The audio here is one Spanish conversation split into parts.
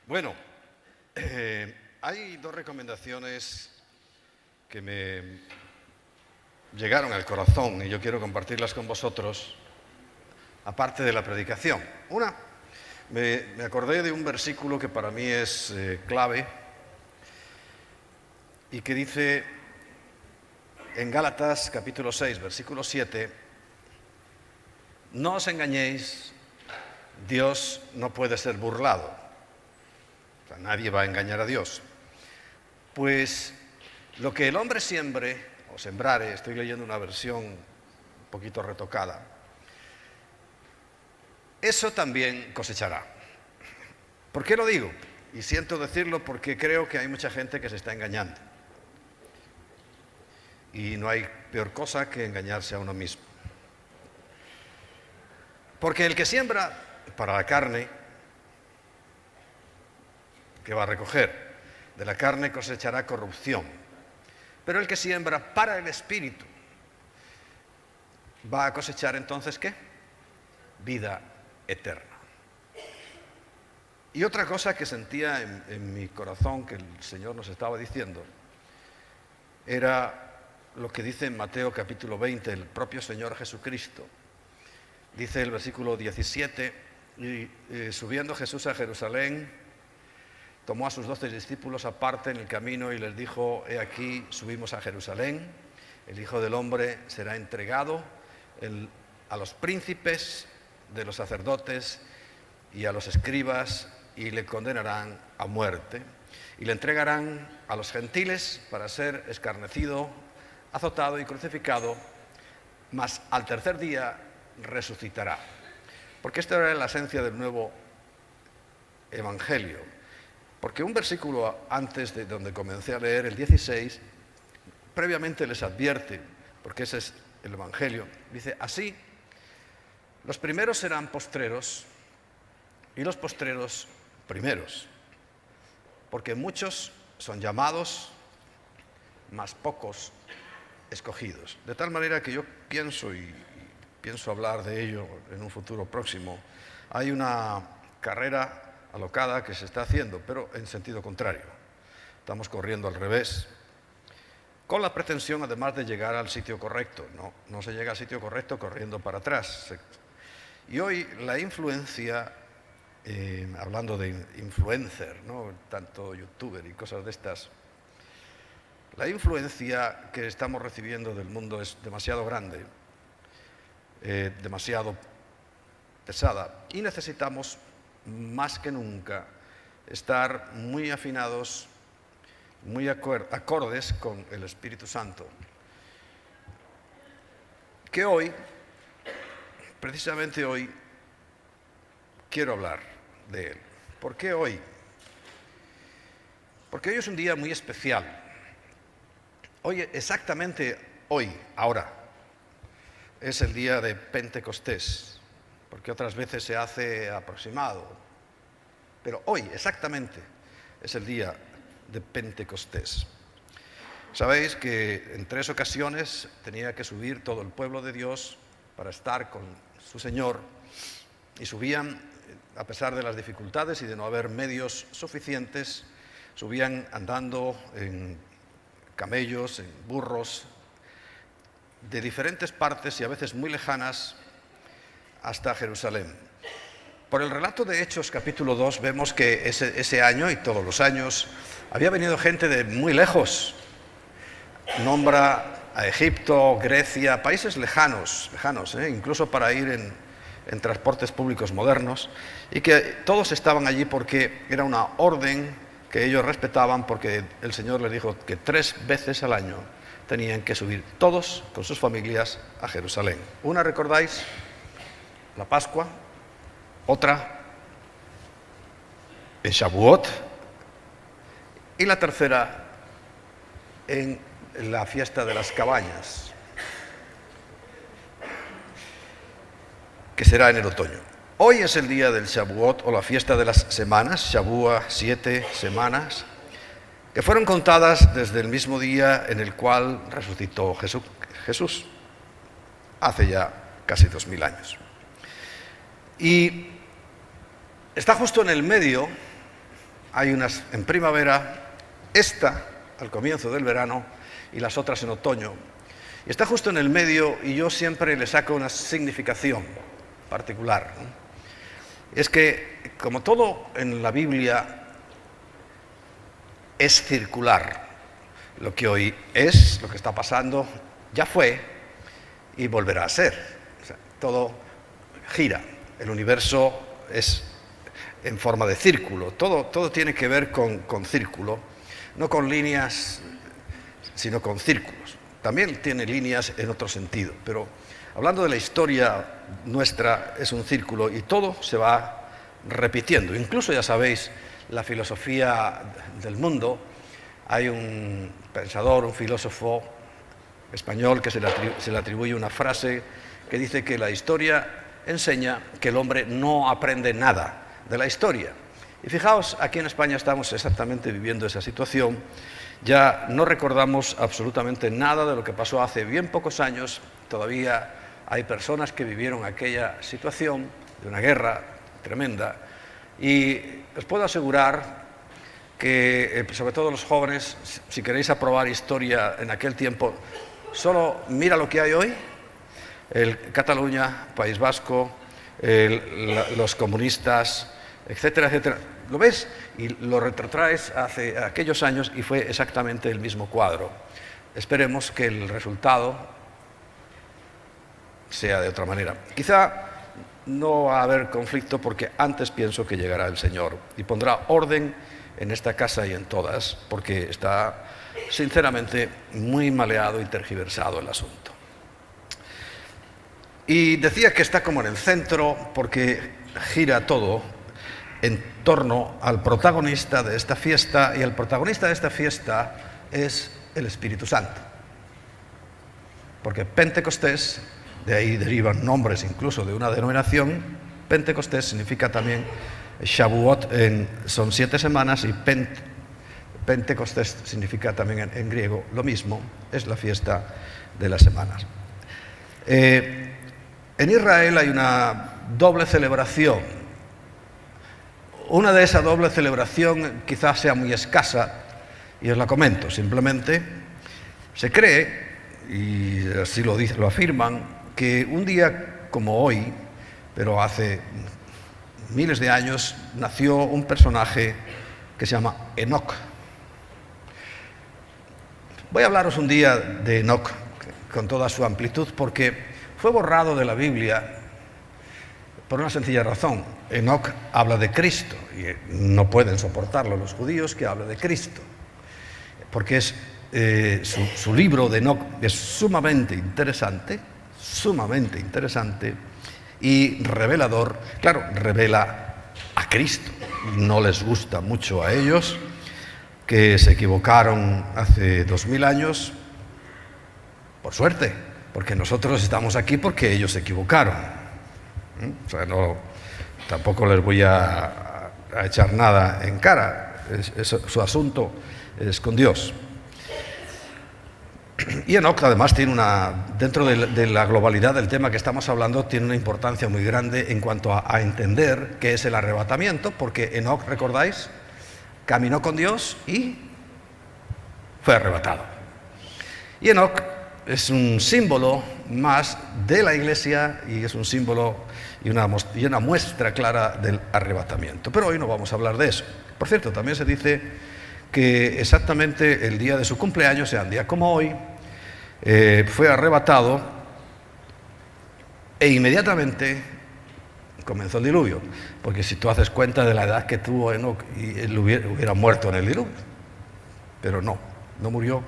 Bueno, hay dos recomendaciones que me llegaron al corazón y yo quiero compartirlas con vosotros, aparte de la predicación. Una, me acordé de un versículo que para mí es clave y que dice en Gálatas capítulo 6, versículo 7, no os engañéis, Dios no puede ser burlado. O sea, nadie va a engañar a Dios. Pues lo que el hombre siembre o sembrare, estoy leyendo una versión un poquito retocada, eso también cosechará. ¿Por qué lo digo? Y siento decirlo porque creo que hay mucha gente que se está engañando. Y no hay peor cosa que engañarse a uno mismo. Porque el que siembra para la carne, ¿qué va a recoger? De la carne cosechará corrupción. Pero el que siembra para el Espíritu, va a cosechar entonces ¿qué? Vida eterna. Y otra cosa que sentía en mi corazón que el Señor nos estaba diciendo era lo que dice en Mateo capítulo 20 el propio Señor Jesucristo. Dice el versículo 17, y subiendo Jesús a Jerusalén, tomó a sus 12 discípulos aparte en el camino y les dijo, he aquí, subimos a Jerusalén, el Hijo del Hombre será entregado a los príncipes de los sacerdotes y a los escribas y le condenarán a muerte y le entregarán a los gentiles para ser escarnecido, azotado y crucificado, mas al tercer día resucitará. Porque esta era la esencia del nuevo evangelio. Porque un versículo antes de donde comencé a leer, el 16, previamente les advierte, porque ese es el evangelio, dice, así, los primeros serán postreros y los postreros primeros. Porque muchos son llamados, mas pocos escogidos. De tal manera que yo pienso, y pienso hablar de ello en un futuro próximo, hay una carrera alocada que se está haciendo, pero en sentido contrario. Estamos corriendo al revés, con la pretensión además de llegar al sitio correcto. No se llega al sitio correcto corriendo para atrás. Y hoy la influencia, hablando de influencer, ¿no? Tanto youtuber y cosas de estas, la influencia que estamos recibiendo del mundo es demasiado grande, demasiado pesada, y necesitamos más que nunca estar muy afinados, muy acordes con el Espíritu Santo. Que hoy, precisamente hoy, quiero hablar de él. ¿Por qué hoy? Porque hoy es un día muy especial. Hoy, exactamente hoy, ahora, es el día de Pentecostés. Porque otras veces se hace aproximado, pero hoy exactamente es el día de Pentecostés. Sabéis que en 3 ocasiones tenía que subir todo el pueblo de Dios para estar con su Señor, y subían, a pesar de las dificultades y de no haber medios suficientes, subían andando en camellos, en burros, de diferentes partes y a veces muy lejanas, hasta Jerusalén. Por el relato de Hechos capítulo 2 vemos que ese año y todos los años había venido gente de muy lejos. Nombra a Egipto, Grecia, países lejanos, incluso para ir en transportes públicos modernos, y que todos estaban allí porque era una orden que ellos respetaban, porque el Señor les dijo que 3 veces al año tenían que subir todos con sus familias a Jerusalén. Una, ¿recordáis? La Pascua, otra en Shavuot y la tercera en la fiesta de las cabañas, que será en el otoño. Hoy es el día del Shavuot o la fiesta de las semanas, Shavua, 7 semanas, que fueron contadas desde el mismo día en el cual resucitó Jesús, hace ya casi 2000 años. Y está justo en el medio hay unas en primavera, esta al comienzo del verano y las otras en otoño. Y está justo en el medio y yo siempre le saco una significación particular, ¿no? Es que, como todo en la Biblia, es circular. Lo que hoy es, lo que está pasando, ya fue y volverá a ser. O sea, todo gira. El universo es en forma de círculo. Todo tiene que ver con círculo, no con líneas, sino con círculos. También tiene líneas en otro sentido, pero hablando de la historia nuestra, es un círculo y todo se va repitiendo. Incluso, ya sabéis, la filosofía del mundo. Hay un pensador, un filósofo español que se le atribuye una frase que dice que la historia enseña que el hombre no aprende nada de la historia. Y fijaos, aquí en España estamos exactamente viviendo esa situación. Ya no recordamos absolutamente nada de lo que pasó hace bien pocos años. Todavía hay personas que vivieron aquella situación de una guerra tremenda. Y os puedo asegurar que, sobre todo los jóvenes, si queréis aprobar historia en aquel tiempo, solo mira lo que hay hoy. Cataluña, País Vasco, los comunistas, etcétera, etcétera. ¿Lo ves? Y lo retrotraes hace aquellos años y fue exactamente el mismo cuadro. Esperemos que el resultado sea de otra manera. Quizá no va a haber conflicto porque antes pienso que llegará el Señor y pondrá orden en esta casa y en todas, porque está sinceramente muy maleado y tergiversado el asunto. Y decía que está como en el centro porque gira todo en torno al protagonista de esta fiesta, y el protagonista de esta fiesta es el Espíritu Santo. Porque Pentecostés, de ahí derivan nombres incluso de una denominación. Pentecostés significa también Shavuot, son 7 semanas, y Pentecostés significa también en griego lo mismo, es la fiesta de las semanas. En Israel hay una doble celebración. Una de esa doble celebración quizás sea muy escasa, y os la comento. Simplemente se cree, y así lo afirman, que un día como hoy, pero hace miles de años, nació un personaje que se llama Enoc. Voy a hablaros un día de Enoc con toda su amplitud, porque fue borrado de la Biblia por una sencilla razón. Enoc habla de Cristo y no pueden soportarlo los judíos que hable de Cristo, porque su libro de Enoc es sumamente interesante y revelador. Claro, revela a Cristo. No les gusta mucho a ellos, que se equivocaron hace 2000 años, por suerte, porque nosotros estamos aquí porque ellos se equivocaron. O sea, tampoco les voy a echar nada en cara. Su asunto es con Dios. Y Enoc además tiene dentro de la globalidad del tema que estamos hablando, tiene una importancia muy grande en cuanto a entender qué es el arrebatamiento, porque Enoc, ¿recordáis?, caminó con Dios y fue arrebatado. Y Enoc es un símbolo más de la Iglesia, y es un símbolo y una muestra clara del arrebatamiento. Pero hoy no vamos a hablar de eso. Por cierto, también se dice que exactamente el día de su cumpleaños, sea un día como hoy, fue arrebatado e inmediatamente comenzó el diluvio. Porque si tú haces cuenta de la edad que tuvo Enoc, y él hubiera muerto en el diluvio. Pero no murió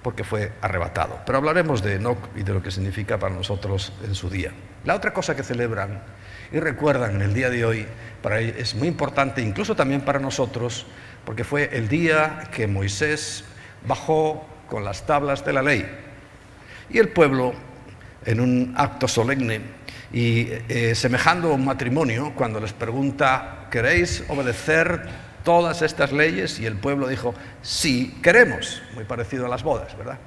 porque fue arrebatado. Pero hablaremos de Enoc y de lo que significa para nosotros en su día. La otra cosa que celebran y recuerdan en el día de hoy para ellos es muy importante, incluso también para nosotros, porque fue el día que Moisés bajó con las tablas de la ley. Y el pueblo, en un acto solemne y semejando a un matrimonio, cuando les pregunta: ¿queréis obedecer todas estas leyes? Y el pueblo dijo: sí, queremos. Muy parecido a las bodas, ¿verdad?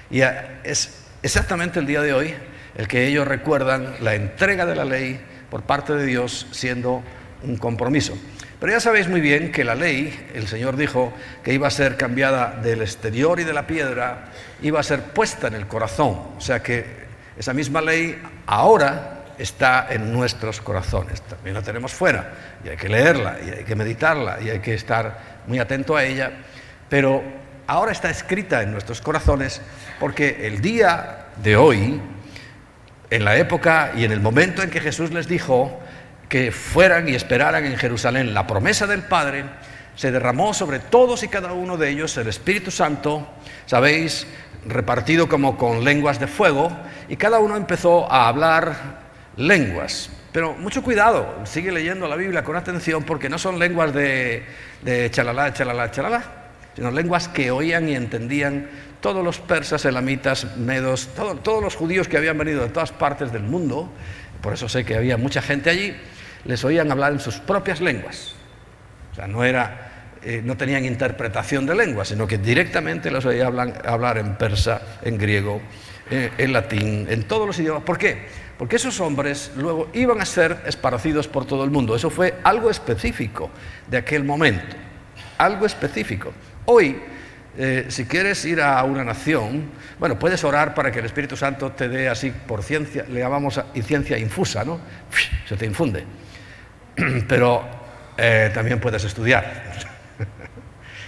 Y es exactamente el día de hoy el que ellos recuerdan la entrega de la ley por parte de Dios siendo un compromiso. Pero ya sabéis muy bien que la ley, el Señor dijo que iba a ser cambiada del exterior y de la piedra, iba a ser puesta en el corazón. O sea que esa misma ley ahora está en nuestros corazones. También la tenemos fuera y hay que leerla y hay que meditarla y hay que estar muy atento a ella. Pero ahora está escrita en nuestros corazones porque el día de hoy, en la época y en el momento en que Jesús les dijo que fueran y esperaran en Jerusalén la promesa del Padre, se derramó sobre todos y cada uno de ellos el Espíritu Santo, sabéis, repartido como con lenguas de fuego, y cada uno empezó a hablar lenguas. Pero mucho cuidado, sigue leyendo la Biblia con atención, porque no son lenguas de chalalá, chalalá, chalalá, sino lenguas que oían y entendían todos los persas, elamitas, medos, todos los judíos que habían venido de todas partes del mundo. Por eso sé que había mucha gente allí. Les oían hablar en sus propias lenguas. O sea, no tenían interpretación de lenguas, sino que directamente los oía hablar en persa, en griego, en latín, en todos los idiomas. ¿Por qué? Porque esos hombres luego iban a ser esparcidos por todo el mundo. Eso fue algo específico de aquel momento, algo específico. Hoy, si quieres ir a una nación, bueno, puedes orar para que el Espíritu Santo te dé así por ciencia, le llamamos ciencia infusa, ¿no? Se te infunde. Pero también puedes estudiar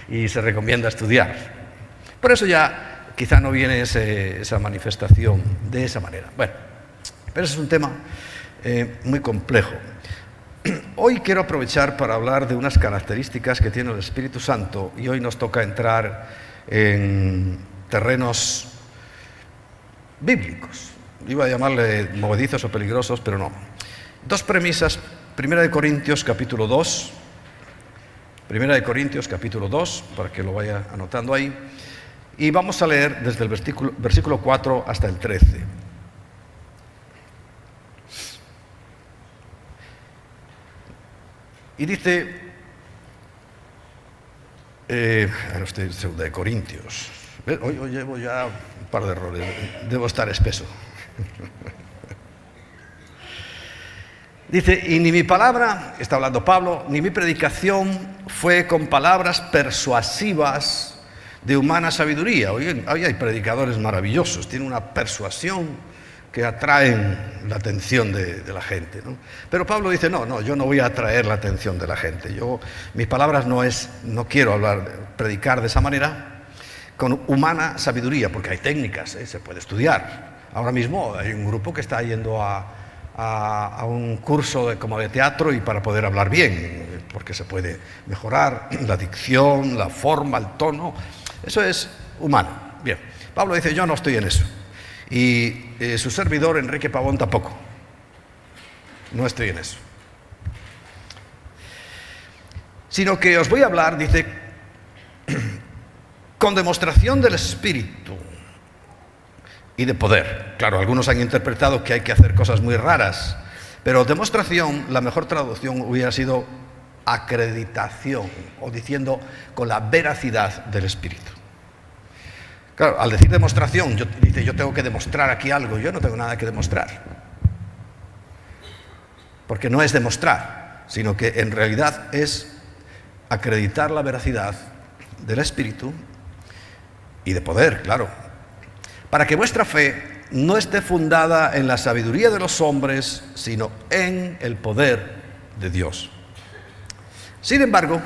y se recomienda estudiar. Por eso ya quizá no viene esa manifestación de esa manera. Bueno, pero ese es un tema muy complejo. Hoy quiero aprovechar para hablar de unas características que tiene el Espíritu Santo, y hoy nos toca entrar en terrenos bíblicos. Iba a llamarle movedizos o peligrosos, pero no. Dos premisas. Primera de Corintios capítulo 2, para que lo vaya anotando ahí, y vamos a leer desde el versículo 4 hasta el 13. Y dice, Segunda de Corintios, hoy llevo ya un par de errores, debo estar espeso. Dice, y ni mi palabra, está hablando Pablo, ni mi predicación fue con palabras persuasivas de humana sabiduría. Hoy hay predicadores maravillosos, tienen una persuasión que atraen la atención de la gente, ¿no? Pero Pablo dice, no, yo no voy a atraer la atención de la gente. Mis palabras no quiero predicar de esa manera, con humana sabiduría, porque hay técnicas, se puede estudiar. Ahora mismo hay un grupo que está yendo a un curso como de teatro y para poder hablar bien, porque se puede mejorar la dicción, la forma, el tono. Eso es humano. Bien, Pablo dice, yo no estoy en eso. Y su servidor, Enrique Pavón, tampoco. No estoy en eso. Sino que os voy a hablar, dice, con demostración del Espíritu y de poder. Claro, algunos han interpretado que hay que hacer cosas muy raras, pero demostración, la mejor traducción hubiera sido acreditación, o diciendo con la veracidad del Espíritu. Claro, al decir demostración, dice, yo tengo que demostrar aquí algo. Yo no tengo nada que demostrar. Porque no es demostrar, sino que en realidad es acreditar la veracidad del Espíritu y de poder, claro. Para que vuestra fe no esté fundada en la sabiduría de los hombres, sino en el poder de Dios. Sin embargo,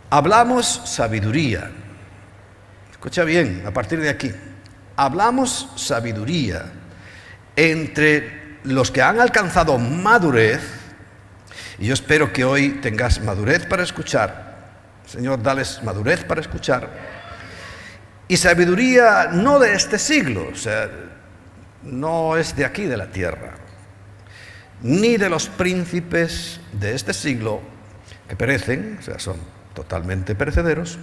hablamos sabiduría. Escucha bien, a partir de aquí. Hablamos sabiduría entre los que han alcanzado madurez, y yo espero que hoy tengas madurez para escuchar. Señor, dales madurez para escuchar. Y sabiduría no de este siglo, o sea, no es de aquí de la tierra, ni de los príncipes de este siglo que perecen, o sea, son totalmente perecederos,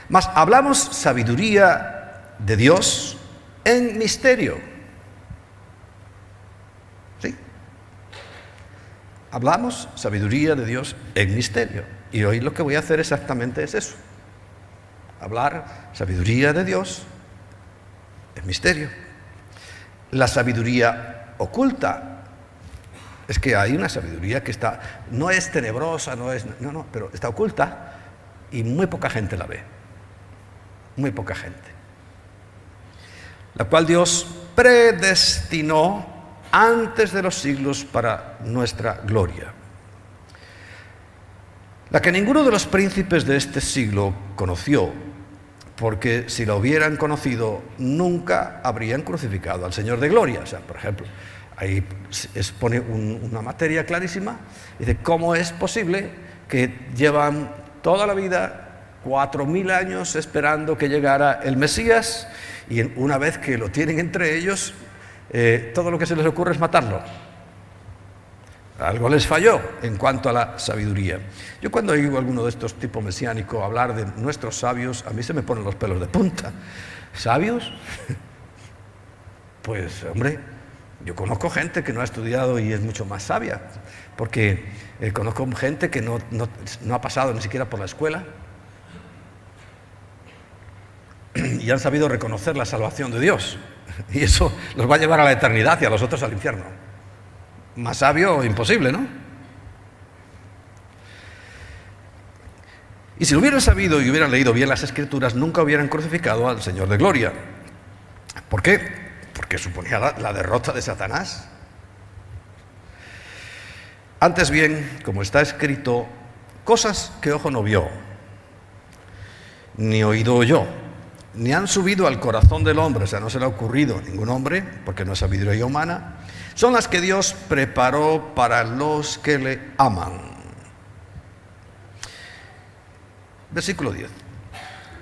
mas hablamos sabiduría de Dios en misterio. ¿Sí? Hablamos sabiduría de Dios en misterio. Y hoy lo que voy a hacer exactamente es eso. Hablar sabiduría de Dios en misterio. La sabiduría oculta Es que hay una sabiduría que no es tenebrosa, no, pero está oculta y muy poca gente la ve. Muy poca gente. La cual Dios predestinó antes de los siglos para nuestra gloria. La que ninguno de los príncipes de este siglo conoció, porque si la hubieran conocido, nunca habrían crucificado al Señor de gloria. O sea, por ejemplo, ahí expone una materia clarísima. Dice, ¿cómo es posible que llevan toda la vida, 4000 años, esperando que llegara el Mesías, y una vez que lo tienen entre ellos, todo lo que se les ocurre es matarlo? Algo les falló en cuanto a la sabiduría. Yo cuando oigo a alguno de estos tipos mesiánicos hablar de nuestros sabios, a mí se me ponen los pelos de punta. ¿Sabios? Pues, hombre, yo conozco gente que no ha estudiado y es mucho más sabia, porque conozco gente que no ha pasado ni siquiera por la escuela y han sabido reconocer la salvación de Dios. Y eso los va a llevar a la eternidad y a los otros al infierno. Más sabio imposible, ¿no? Y si lo hubieran sabido y hubieran leído bien las Escrituras, nunca hubieran crucificado al Señor de gloria. ¿Por qué? Porque suponía la derrota de Satanás. Antes bien, como está escrito, cosas que ojo no vio, ni oído oyó, ni han subido al corazón del hombre, o sea, no se le ha ocurrido a ningún hombre, porque no es sabiduría humana, son las que Dios preparó para los que le aman. Versículo 10.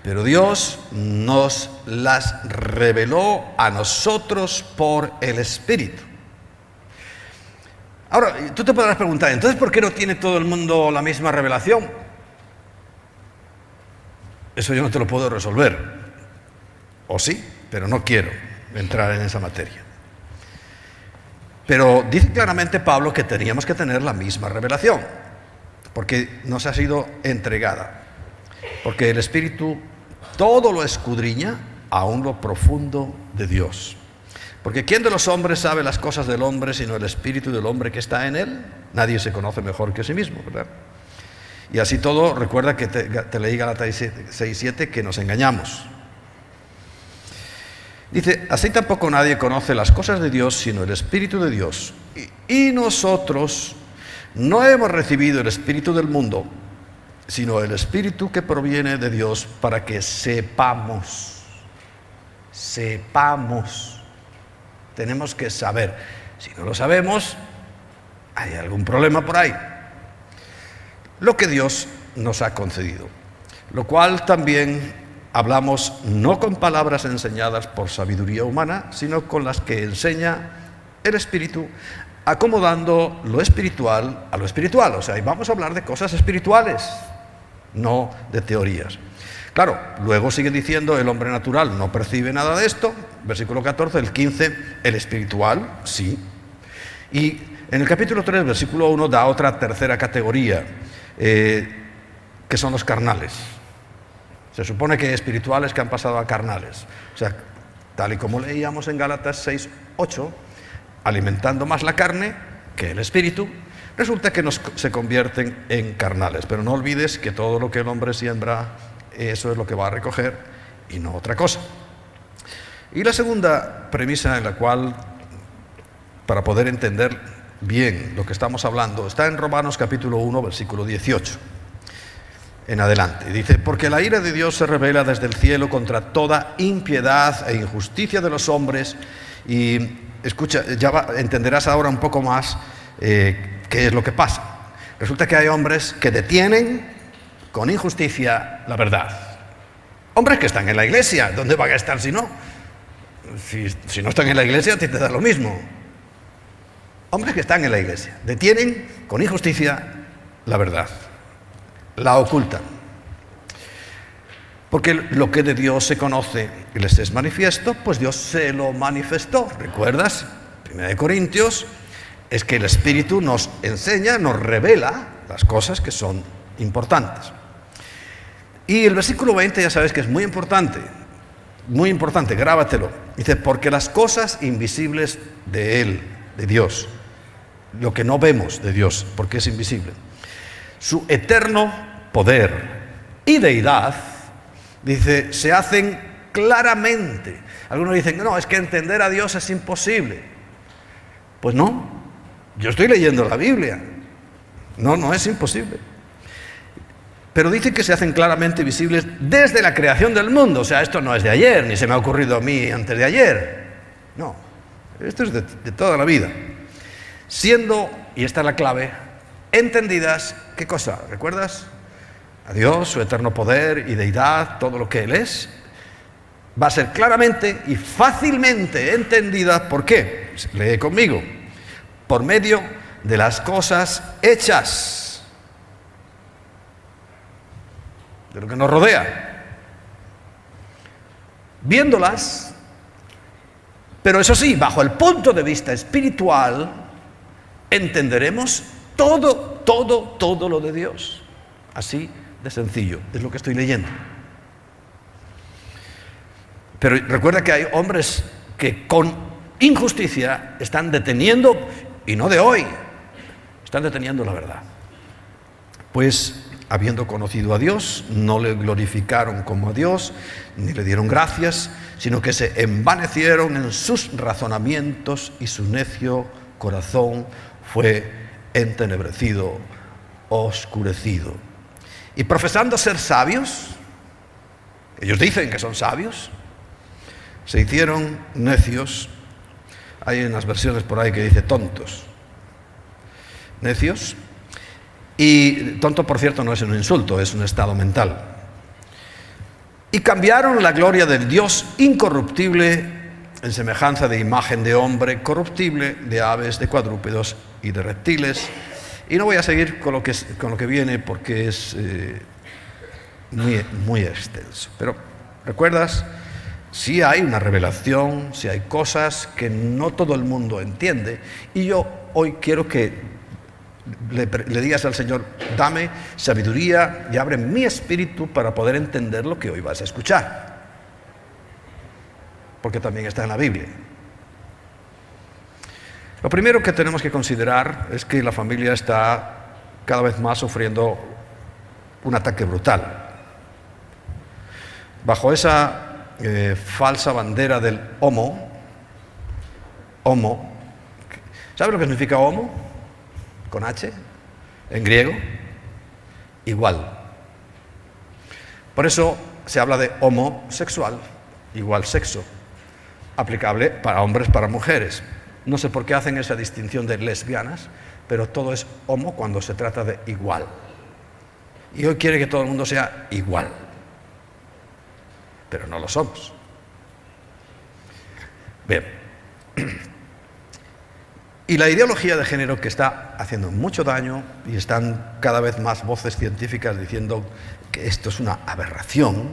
Pero Dios nos las reveló a nosotros por el Espíritu. Ahora, tú te podrás preguntar, ¿entonces por qué no tiene todo el mundo la misma revelación? Eso yo no te lo puedo resolver. O sí, pero no quiero entrar en esa materia. Pero dice claramente Pablo que teníamos que tener la misma revelación, porque nos ha sido entregada. Porque el Espíritu todo lo escudriña, aún lo profundo de Dios. Porque ¿quién de los hombres sabe las cosas del hombre sino el Espíritu del hombre que está en él? Nadie se conoce mejor que a sí mismo, ¿verdad? Y así todo, recuerda que te leí Gálatas 6:7, que nos engañamos. Dice, así tampoco nadie conoce las cosas de Dios sino el Espíritu de Dios. Y nosotros no hemos recibido el Espíritu del mundo, sino el Espíritu que proviene de Dios, para que sepamos. Tenemos que saber. Si no lo sabemos, hay algún problema por ahí. Lo que Dios nos ha concedido, lo cual también hablamos no con palabras enseñadas por sabiduría humana, sino con las que enseña el Espíritu, acomodando lo espiritual a lo espiritual. O sea, y vamos a hablar de cosas espirituales, no de teorías. Claro, luego sigue diciendo, el hombre natural no percibe nada de esto. Versículo 14, el 15, el espiritual, sí. Y en el capítulo 3, versículo 1, da otra tercera categoría, que son los carnales. Se supone que espirituales que han pasado a carnales. O sea, tal y como leíamos en Gálatas 6:8, alimentando más la carne que el espíritu, resulta que se convierten en carnales. Pero no olvides que todo lo que el hombre siembra, eso es lo que va a recoger y no otra cosa. Y la segunda premisa en la cual, para poder entender bien lo que estamos hablando, está en Romanos capítulo 1, versículo 18. En adelante, dice, porque la ira de Dios se revela desde el cielo contra toda impiedad e injusticia de los hombres. Y escucha, entenderás ahora un poco más qué es lo que pasa. Resulta que hay hombres que detienen con injusticia la verdad. Hombres que están en la iglesia, ¿dónde van a estar si no? Si no están en la iglesia, a ti te da lo mismo. Hombres que están en la iglesia, detienen con injusticia la verdad. La ocultan. Porque lo que de Dios se conoce y les es manifiesto, pues Dios se lo manifestó. ¿Recuerdas? 1 Corintios es que el Espíritu nos enseña, nos revela las cosas que son importantes. Y el versículo 20 ya sabes que es muy importante, grábatelo. Dice, porque las cosas invisibles de Él, de Dios, lo que no vemos de Dios, porque es invisible. Su eterno poder y deidad, dice, se hacen claramente. Algunos dicen, no, es que entender a Dios es imposible. Pues no, yo estoy leyendo la Biblia. No es imposible. Pero dice que se hacen claramente visibles desde la creación del mundo. O sea, esto no es de ayer, ni se me ha ocurrido a mí antes de ayer. No, esto es de toda la vida. Siendo, y esta es la clave, entendidas, ¿qué cosa? ¿Recuerdas? A Dios, su eterno poder y deidad, todo lo que Él es, va a ser claramente y fácilmente entendida. ¿Por qué? Lee conmigo. Por medio de las cosas hechas, de lo que nos rodea, viéndolas, pero eso sí, bajo el punto de vista espiritual, entenderemos todo lo de Dios. Así de sencillo, es lo que estoy leyendo. Pero recuerda que hay hombres que con injusticia están deteniendo, y no de hoy, están deteniendo la verdad. Pues, habiendo conocido a Dios, no le glorificaron como a Dios, ni le dieron gracias, sino que se envanecieron en sus razonamientos y su necio corazón fue entenebrecido, oscurecido. Y profesando ser sabios, ellos dicen que son sabios, se hicieron necios. Hay unas versiones por ahí que dice tontos. Necios. Y tonto, por cierto, no es un insulto, es un estado mental. Y cambiaron la gloria del Dios incorruptible en semejanza de imagen de hombre corruptible, de aves, de cuadrúpedos y de reptiles. Y no voy a seguir con lo que viene porque es muy extenso. Pero, ¿recuerdas? Sí hay una revelación, sí hay cosas que no todo el mundo entiende. Y yo hoy quiero que le digas al Señor, dame sabiduría y abre mi espíritu para poder entender lo que hoy vas a escuchar. Porque también está en la Biblia. Lo primero que tenemos que considerar es que la familia está cada vez más sufriendo un ataque brutal. Bajo esa falsa bandera del homo, ¿sabe lo que significa homo? Con H, en griego, igual. Por eso se habla de homosexual, igual sexo, aplicable para hombres, para mujeres. No sé por qué hacen esa distinción de lesbianas, pero todo es homo cuando se trata de igual. Y hoy quiere que todo el mundo sea igual, pero no lo somos. Bien. Y la ideología de género, que está haciendo mucho daño, y están cada vez más voces científicas diciendo que esto es una aberración,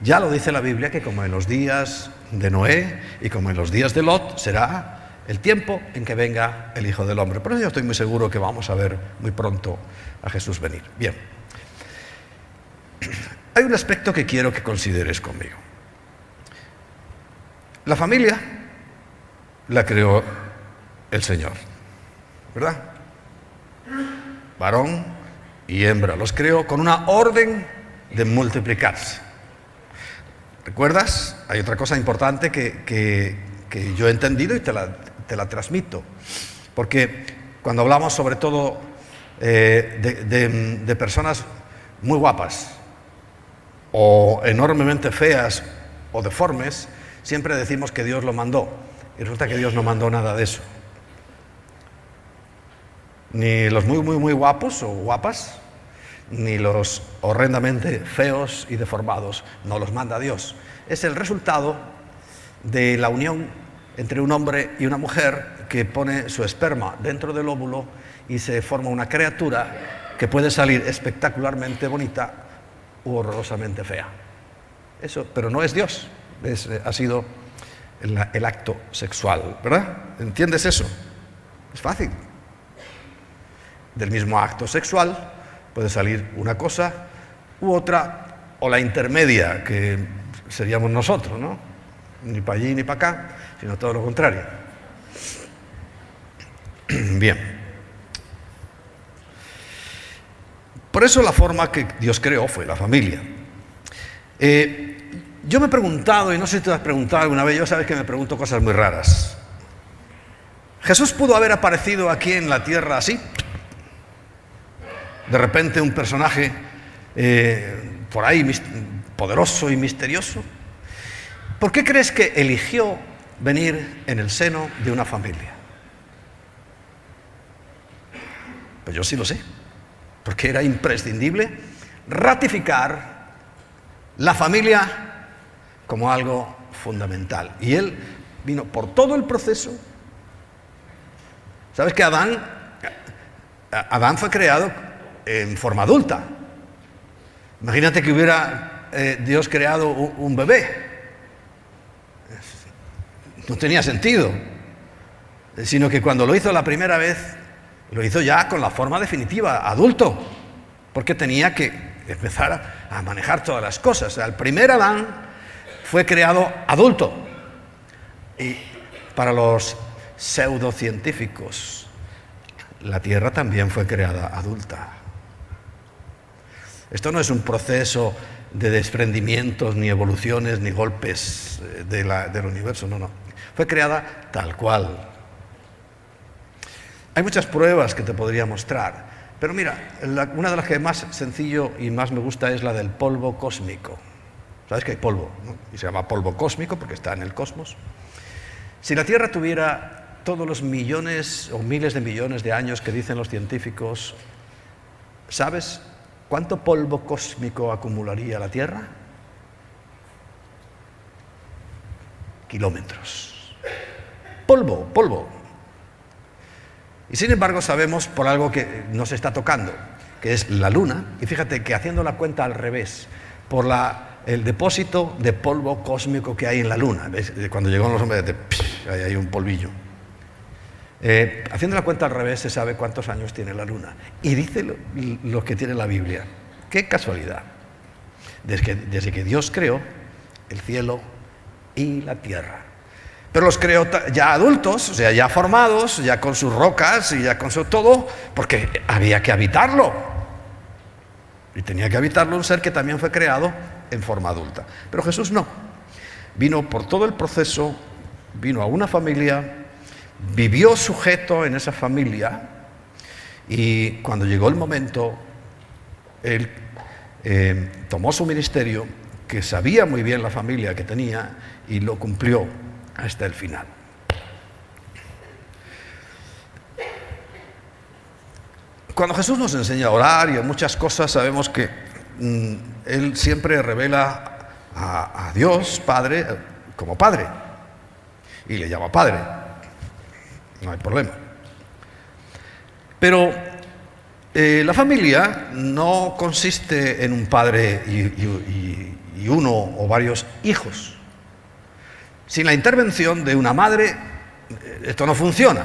ya lo dice la Biblia, que como en los días de Noé y como en los días de Lot, será el tiempo en que venga el Hijo del Hombre. Por eso yo estoy muy seguro que vamos a ver muy pronto a Jesús venir. Bien, hay un aspecto que quiero que consideres conmigo. La familia la creó el Señor, ¿verdad? Varón y hembra los creó con una orden de multiplicarse. ¿Recuerdas? Hay otra cosa importante que yo he entendido y te la transmito. Porque cuando hablamos sobre todo de personas muy guapas o enormemente feas o deformes, siempre decimos que Dios lo mandó. Y resulta que Dios no mandó nada de eso. Ni los muy guapos o guapas, ni los horrendamente feos y deformados, no los manda Dios. Es el resultado de la unión entre un hombre y una mujer que pone su esperma dentro del óvulo y se forma una criatura que puede salir espectacularmente bonita u horrorosamente fea. Eso, pero no es Dios, ha sido el acto sexual, ¿verdad? ¿Entiendes eso? Es fácil. Del mismo acto sexual puede salir una cosa u otra, o la intermedia, que seríamos nosotros, ¿no? Ni para allí ni para acá, sino todo lo contrario. Bien. Por eso la forma que Dios creó fue la familia. Yo me he preguntado, y no sé si tú has preguntado alguna vez, yo sabes que me pregunto cosas muy raras. ¿Jesús pudo haber aparecido aquí en la tierra así? De repente un personaje por ahí poderoso y misterioso. ¿Por qué crees que eligió venir en el seno de una familia? Pues yo sí lo sé, porque era imprescindible ratificar la familia como algo fundamental. Y él vino por todo el proceso. ¿Sabes que Adán fue creado en forma adulta? Imagínate que hubiera Dios creado un bebé. No tenía sentido. Sino que cuando lo hizo la primera vez, lo hizo ya con la forma definitiva, adulto. Porque tenía que empezar a manejar todas las cosas. O sea, el primer Adán fue creado adulto. Y para los pseudocientíficos, la Tierra también fue creada adulta. Esto no es un proceso de desprendimientos, ni evoluciones, ni golpes del universo, no. Fue creada tal cual. Hay muchas pruebas que te podría mostrar, pero mira, una de las que más sencillo y más me gusta es la del polvo cósmico. ¿Sabes que hay polvo, no? Y se llama polvo cósmico porque está en el cosmos. Si la Tierra tuviera todos los millones o miles de millones de años que dicen los científicos, ¿sabes cuánto polvo cósmico acumularía la Tierra? Kilómetros. Polvo. Y sin embargo sabemos por algo que nos está tocando, que es la Luna, y fíjate que haciendo la cuenta al revés, por el depósito de polvo cósmico que hay en la Luna, ¿ves? Cuando llegaron los hombres, ahí hay un polvillo. Haciendo la cuenta al revés se sabe cuántos años tiene la Luna. Y dice lo que tiene la Biblia. ¡Qué casualidad! Desde que Dios creó el cielo y la tierra. Pero los creó ya adultos, o sea, ya formados, ya con sus rocas y ya con su todo, porque había que habitarlo. Y tenía que habitarlo un ser que también fue creado en forma adulta. Pero Jesús no. Vino por todo el proceso, vino a una familia, vivió sujeto en esa familia, y cuando llegó el momento, él tomó su ministerio, que sabía muy bien la familia que tenía, y lo cumplió hasta el final. Cuando Jesús nos enseña a orar y a muchas cosas, sabemos que Él siempre revela a Dios Padre como Padre, y le llama Padre. No hay problema. Pero la familia no consiste en un padre y uno o varios hijos. Sin la intervención de una madre, esto no funciona.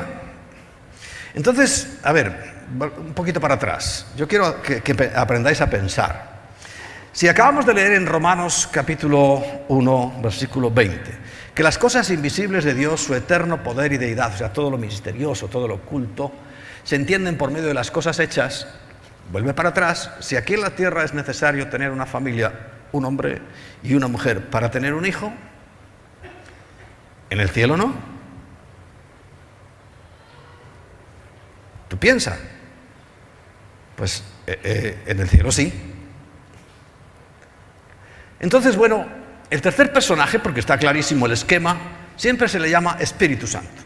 Entonces, a ver, un poquito para atrás. Yo quiero que aprendáis a pensar. Si acabamos de leer en Romanos capítulo 1, versículo 20, que las cosas invisibles de Dios, su eterno poder y deidad, o sea, todo lo misterioso, todo lo oculto, se entienden por medio de las cosas hechas. Vuelve para atrás. Si aquí en la tierra es necesario tener una familia, un hombre y una mujer para tener un hijo, ¿en el cielo no? ¿Tú piensas? Pues en el cielo sí. Entonces, bueno, el tercer personaje, porque está clarísimo el esquema, siempre se le llama Espíritu Santo.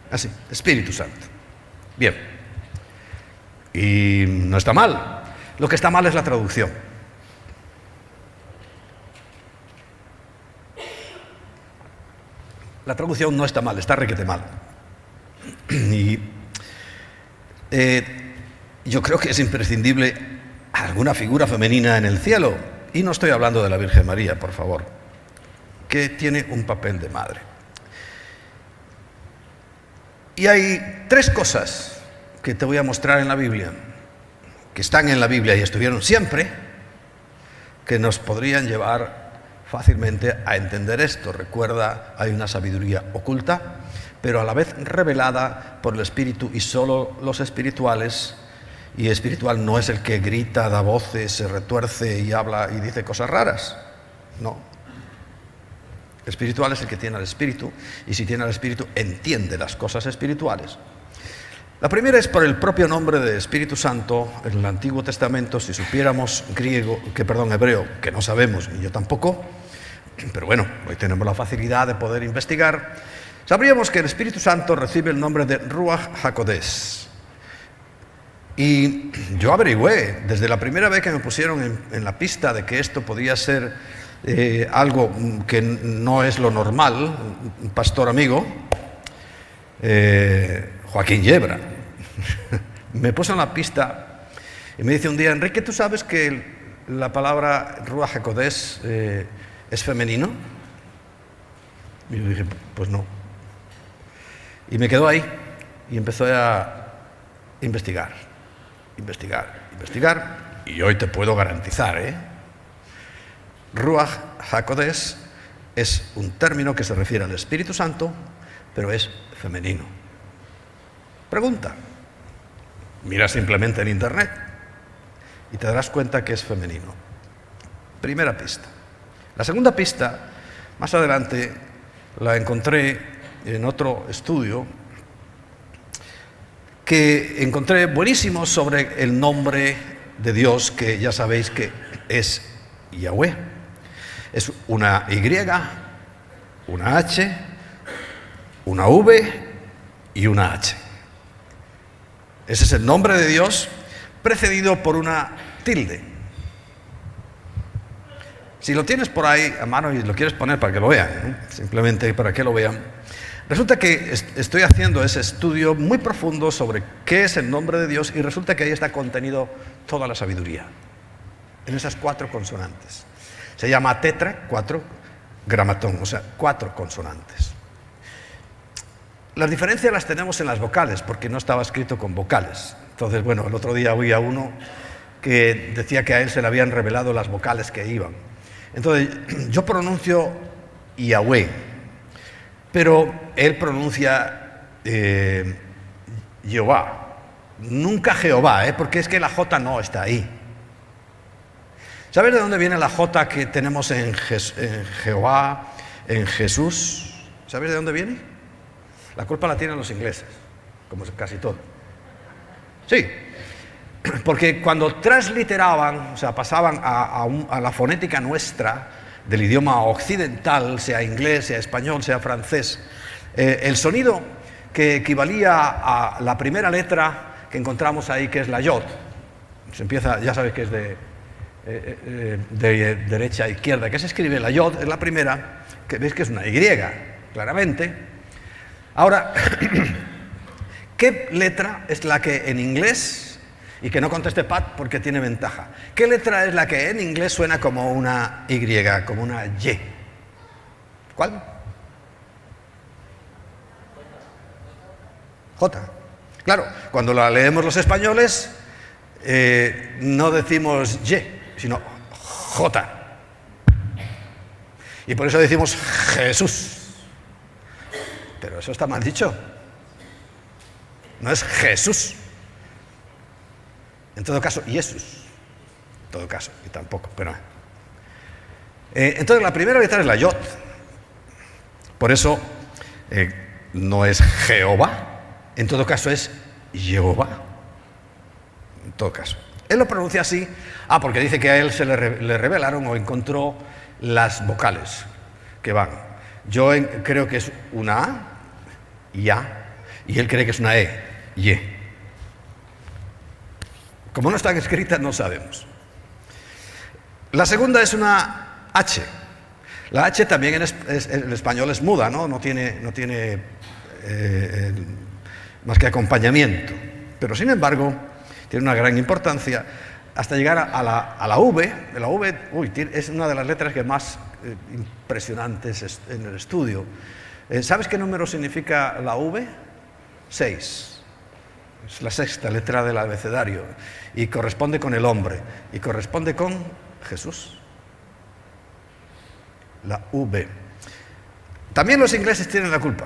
Así, Espíritu Santo. Bien. Y no está mal. Lo que está mal es la traducción. La traducción no está mal, está requete mal. Y yo creo que es imprescindible alguna figura femenina en el cielo. Y no estoy hablando de la Virgen María, por favor, que tiene un papel de madre. Y hay tres cosas que te voy a mostrar en la Biblia, que están en la Biblia y estuvieron siempre, que nos podrían llevar fácilmente a entender esto. Recuerda, hay una sabiduría oculta, pero a la vez revelada por el Espíritu, y solo los espirituales, y espiritual no es el que grita, da voces, se retuerce y habla y dice cosas raras. No. Espiritual es el que tiene al Espíritu, y si tiene al Espíritu entiende las cosas espirituales. La primera es por el propio nombre de Espíritu Santo. En el Antiguo Testamento, si supiéramos hebreo, que no sabemos, ni yo tampoco, pero bueno, hoy tenemos la facilidad de poder investigar, sabríamos que el Espíritu Santo recibe el nombre de Ruach HaKodesh. Y yo averigüé, desde la primera vez que me pusieron en la pista de que esto podía ser algo que no es lo normal, un pastor amigo, Joaquín Yebra, me puso en la pista y me dice un día: Enrique, ¿tú sabes que la palabra Ruach HaKodesh es femenino? Y yo dije, pues no. Y me quedó ahí y empezó a investigar, y hoy te puedo garantizar, Ruach HaKodesh es un término que se refiere al Espíritu Santo, pero es femenino. Pregunta, mira simplemente en internet y te darás cuenta que es femenino. Primera pista. La segunda pista, más adelante, la encontré en otro estudio que encontré buenísimo sobre el nombre de Dios, que ya sabéis que es Yahweh. Es una Y, una H, una V y una H. Ese es el nombre de Dios, precedido por una tilde. Si lo tienes por ahí a mano y lo quieres poner para que lo vean, simplemente para que lo vean. Resulta que estoy haciendo ese estudio muy profundo sobre qué es el nombre de Dios, y resulta que ahí está contenido toda la sabiduría, en esas 4 consonantes. Se llama tetra, 4, gramatón, o sea, 4 consonantes. Las diferencias las tenemos en las vocales, porque no estaba escrito con vocales. Entonces, bueno, el otro día oí a uno que decía que a él se le habían revelado las vocales que iban. Entonces, yo pronuncio Yahweh, pero él pronuncia Jehová. Nunca Jehová, porque es que la J no está ahí. ¿Sabes de dónde viene la J que tenemos en Jehová, en Jesús? ¿Sabes de dónde viene? La culpa la tienen los ingleses, como casi todo. Sí, porque cuando transliteraban, o sea, pasaban a la fonética nuestra, del idioma occidental, sea inglés, sea español, sea francés, el sonido que equivalía a la primera letra que encontramos ahí, que es la yod, se empieza, ya sabes que es de derecha a izquierda, que se escribe la yod, es la primera, que veis que es una Y, claramente. Ahora, ¿qué letra es la que en inglés, y que no conteste Pat porque tiene ventaja, qué letra es la que en inglés suena como una Y, como una Y? ¿Cuál? J. Claro, cuando la leemos los españoles, no decimos Y, sino J. Y por eso decimos Jesús. Pero eso está mal dicho. No es Jesús. En todo caso, Jesús. En todo caso, y tampoco, pero... entonces la primera letra es la yod. Por eso no es Jehová. En todo caso es Jehová. En todo caso. Él lo pronuncia así, porque dice que a él se le revelaron o encontró las vocales que van. Yo creo que es una A, Ya, y él cree que es una E, Y. Como no están escritas, no sabemos. La segunda es una H. La H también en español es muda, ¿no? No tiene más que acompañamiento. Pero sin embargo, tiene una gran importancia hasta llegar a la V. La V es una de las letras que más impresionantes en el estudio. ¿Sabes qué número significa la V? 6. Es la 6ª letra del abecedario y corresponde con el hombre y corresponde con Jesús. la V. También los ingleses tienen la culpa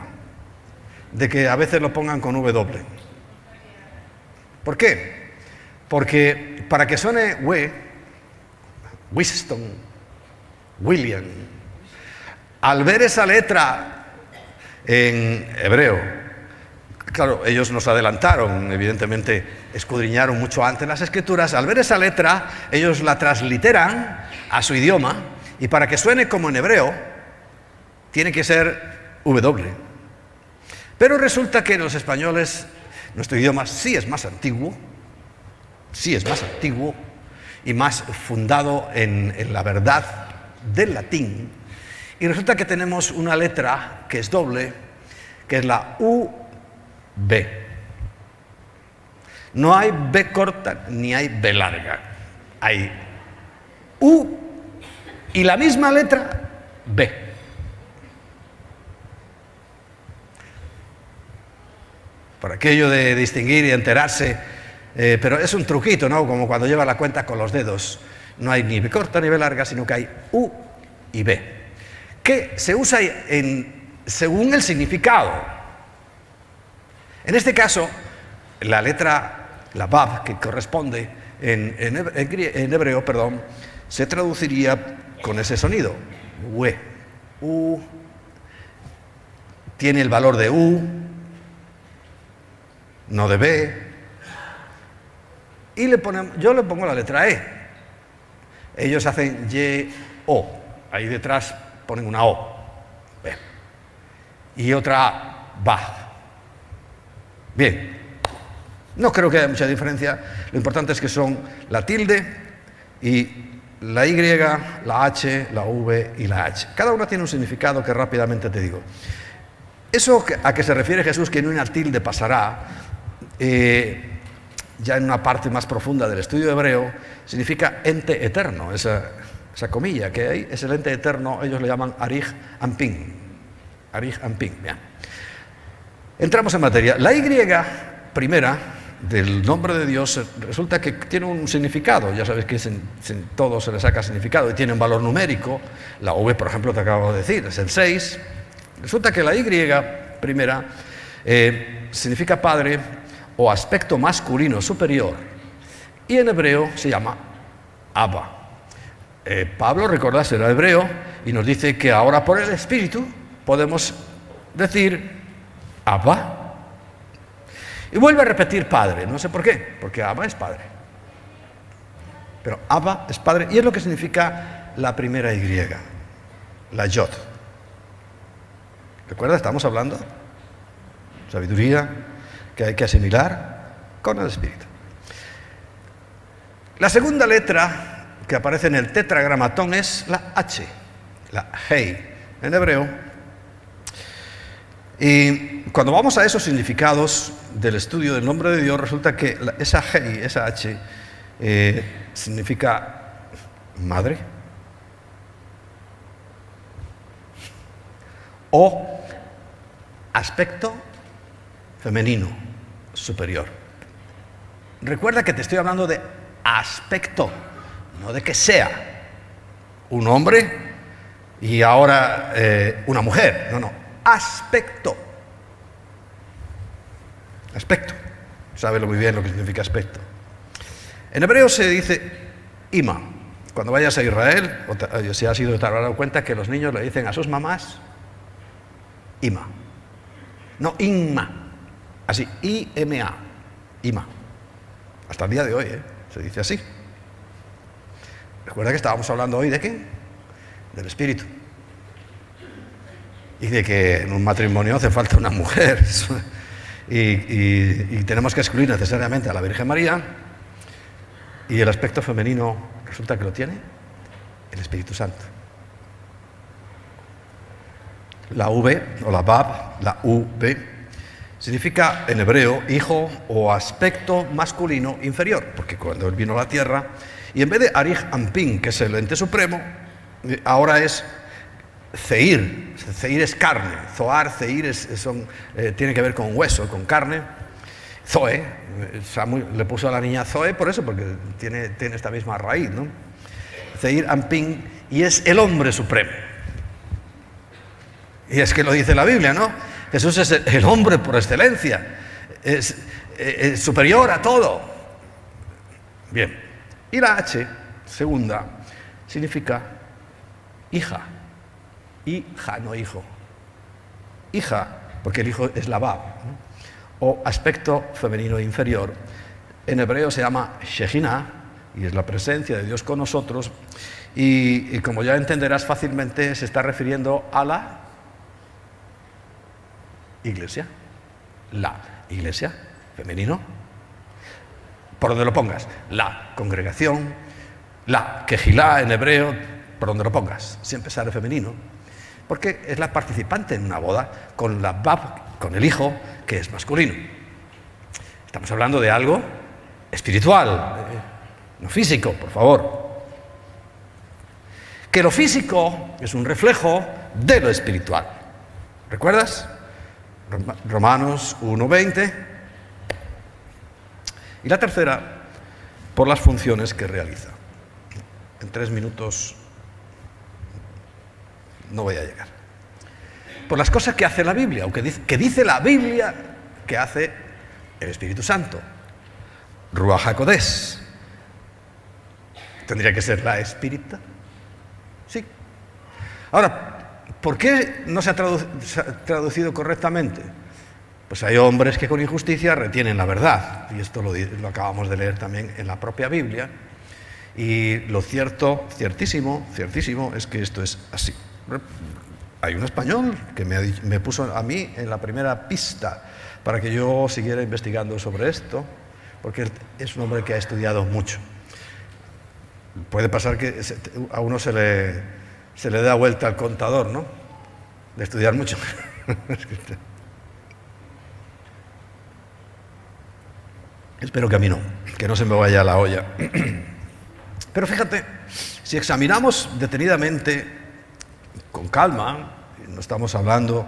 de que a veces lo pongan con W. ¿Por qué? Porque para que suene Winston, William, al ver esa letra en hebreo, claro, ellos nos adelantaron, evidentemente escudriñaron mucho antes las escrituras, al ver esa letra, ellos la transliteran a su idioma, y para que suene como en hebreo, tiene que ser W. Pero resulta que los españoles, nuestro idioma sí es más antiguo y más fundado en la verdad del latín, y resulta que tenemos una letra que es doble, que es la V. No hay B corta ni hay B larga, hay U y la misma letra B. Por aquello de distinguir y enterarse, pero es un truquito, ¿no? Como cuando lleva la cuenta con los dedos. No hay ni B corta ni B larga, sino que hay U y B, que se usa según el significado. En este caso, la letra, la Vav, que corresponde en hebreo, se traduciría con ese sonido. U, tiene el valor de U, no de B, y yo le pongo la letra E. Ellos hacen Y, O, ahí detrás ponen una O, B, y otra Ba. Bien, no creo que haya mucha diferencia, lo importante es que son la tilde y la Y, la H, la V y la H. Cada una tiene un significado que rápidamente te digo. Eso a que se refiere Jesús, que en una tilde pasará, ya en una parte más profunda del estudio hebreo, significa ente eterno. Esa comilla que hay es el ente eterno, ellos le llaman Arij Anpin. Arij Anpin, bien. Entramos en materia. La Y primera del nombre de Dios resulta que tiene un significado. Ya sabéis que en todo se le saca significado y tiene un valor numérico. La V, por ejemplo, te acabo de decir, es el 6. Resulta que la Y primera significa padre o aspecto masculino superior, y en hebreo se llama Abba. Pablo, recordad, era hebreo y nos dice que ahora por el Espíritu podemos decir Abba. Y vuelve a repetir padre, no sé por qué, porque Abba es padre. Pero Abba es padre y es lo que significa la primera Y, la Yod. ¿Recuerda? Estamos hablando sabiduría que hay que asimilar con el Espíritu. La segunda letra que aparece en el tetragramatón es la H, la Hei, en hebreo. Y cuando vamos a esos significados del estudio del nombre de Dios, resulta que esa Hei, esa H, significa madre o aspecto femenino superior. Recuerda que te estoy hablando de aspecto, no de que sea un hombre y ahora una mujer. No, aspecto. Aspecto. Sábelo muy bien lo que significa aspecto. En hebreo se dice ima. Cuando vayas a Israel, o si has ido, te habrás dado cuenta que los niños le dicen a sus mamás ima. No inma. Así, I-M-A, ima. Hasta el día de hoy, se dice así. Recuerda que estábamos hablando hoy de qué? Del Espíritu. Y de que en un matrimonio hace falta una mujer. y tenemos que excluir necesariamente a la Virgen María. Y el aspecto femenino resulta que lo tiene el Espíritu Santo. La V, o la Bab, la V, significa en hebreo hijo o aspecto masculino inferior, porque cuando él vino a la tierra, y en vez de Arij Anpin, que es el ente supremo, ahora es Zeir. Zeir es carne, Zoar, Zeir tiene que ver con hueso, con carne. Zoe, Samuel le puso a la niña Zoe por eso, porque tiene esta misma raíz, ¿no? Zeir Anpin, y es el hombre supremo. Y es que lo dice la Biblia, ¿no? Jesús es el hombre por excelencia, es superior a todo. Bien, y la H, segunda, significa hija. Hija, no hijo. Hija, porque el hijo es la Bab, ¿no? O aspecto femenino inferior. En hebreo se llama Shejina, y es la presencia de Dios con nosotros. Y como ya entenderás fácilmente, se está refiriendo a la iglesia. La iglesia, femenino. Por donde lo pongas. La congregación, la quejilá en hebreo, por donde lo pongas. Siempre sale femenino. Porque es la participante en una boda con la Bab, con el hijo, que es masculino. Estamos hablando de algo espiritual, no físico, por favor. Que lo físico es un reflejo de lo espiritual. ¿Recuerdas? Romanos 1:20. Y la tercera, por las funciones que realiza. En 3 minutos no voy a llegar. Por las cosas que hace la Biblia, o que dice la Biblia que hace el Espíritu Santo. Ruach HaKodesh. ¿Tendría que ser la espírita? Sí. Ahora, ¿por qué no se ha traducido correctamente? Pues hay hombres que con injusticia retienen la verdad, y esto lo acabamos de leer también en la propia Biblia, y lo cierto, ciertísimo, es que esto es así. Hay un español que me puso a mí en la primera pista para que yo siguiera investigando sobre esto, porque es un hombre que ha estudiado mucho. Puede pasar que a uno se le da vuelta al contador, ¿no? De estudiar mucho. Espero que a mí no, que no se me vaya la olla. Pero fíjate, si examinamos detenidamente, con calma, no estamos hablando,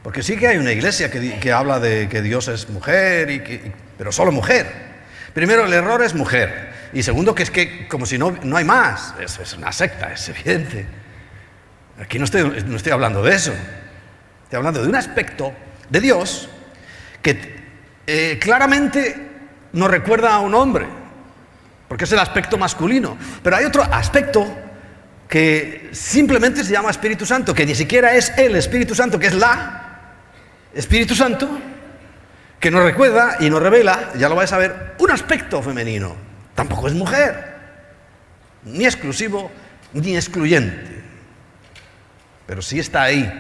porque sí que hay una iglesia que habla de que Dios es mujer, pero solo mujer. Primero, el error es mujer. Y segundo, que es que como si no hay más. Es una secta, es evidente. Aquí no estoy hablando de eso. Estoy hablando de un aspecto de Dios que claramente nos recuerda a un hombre, porque es el aspecto masculino. Pero hay otro aspecto que simplemente se llama Espíritu Santo, que ni siquiera es el Espíritu Santo, que es la Espíritu Santo, que nos recuerda y nos revela, ya lo vais a ver, un aspecto femenino. Tampoco es mujer, ni exclusivo, ni excluyente, pero sí está ahí,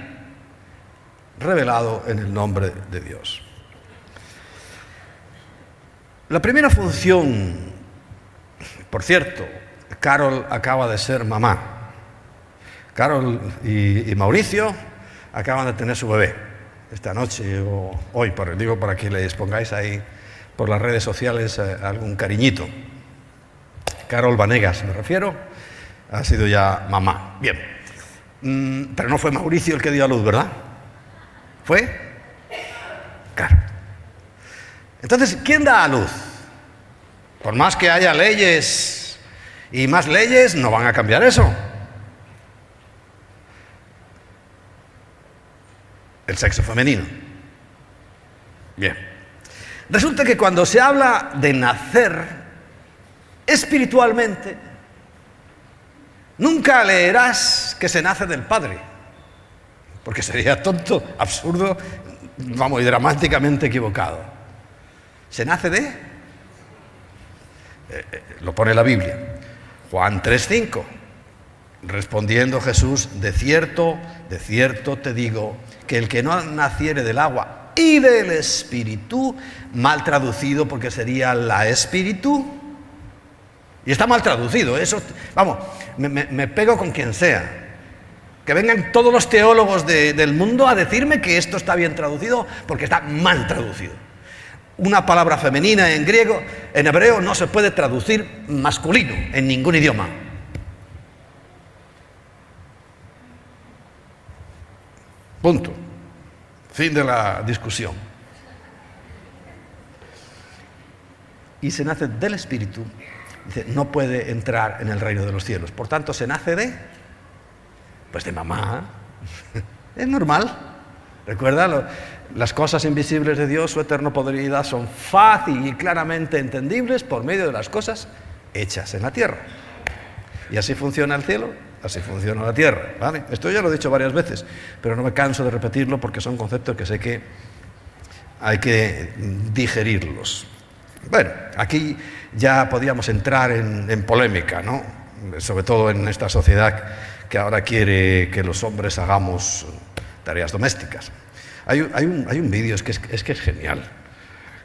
revelado en el nombre de Dios. La primera función, por cierto, Carol acaba de ser mamá. Carol y Mauricio acaban de tener su bebé esta noche o hoy, digo para que les pongáis ahí por las redes sociales algún cariñito. Carol Vanegas, me refiero, ha sido ya mamá. Bien, pero no fue Mauricio el que dio a luz, ¿verdad? ¿Fue? Carol. Entonces, ¿quién da a luz? Por más que haya leyes y más leyes, no van a cambiar eso. El sexo femenino. Bien. Resulta que cuando se habla de nacer espiritualmente, nunca leerás que se nace del Padre, porque sería tonto, absurdo, y dramáticamente equivocado. Se nace lo pone la Biblia, Juan 3:5. Respondiendo Jesús, de cierto te digo, que el que no naciere del agua y del Espíritu, mal traducido porque sería la Espíritu, y está mal traducido, eso, me pego con quien sea. Que vengan todos los teólogos del mundo a decirme que esto está bien traducido porque está mal traducido. Una palabra femenina en griego, en hebreo, no se puede traducir masculino en ningún idioma. Punto. Fin de la discusión. Y se nace del Espíritu, dice, no puede entrar en el reino de los cielos. Por tanto, se nace de mamá. Es normal. Recuerda, las cosas invisibles de Dios, su eterno poder y deidad, son fácil y claramente entendibles por medio de las cosas hechas en la tierra. Y así funciona el cielo, así funciona la tierra, ¿vale? Esto ya lo he dicho varias veces, pero no me canso de repetirlo porque son conceptos que sé que hay que digerirlos. Bueno, aquí ya podíamos entrar en polémica, ¿no? Sobre todo en esta sociedad que ahora quiere que los hombres hagamos tareas domésticas. Hay un vídeo, es que es genial,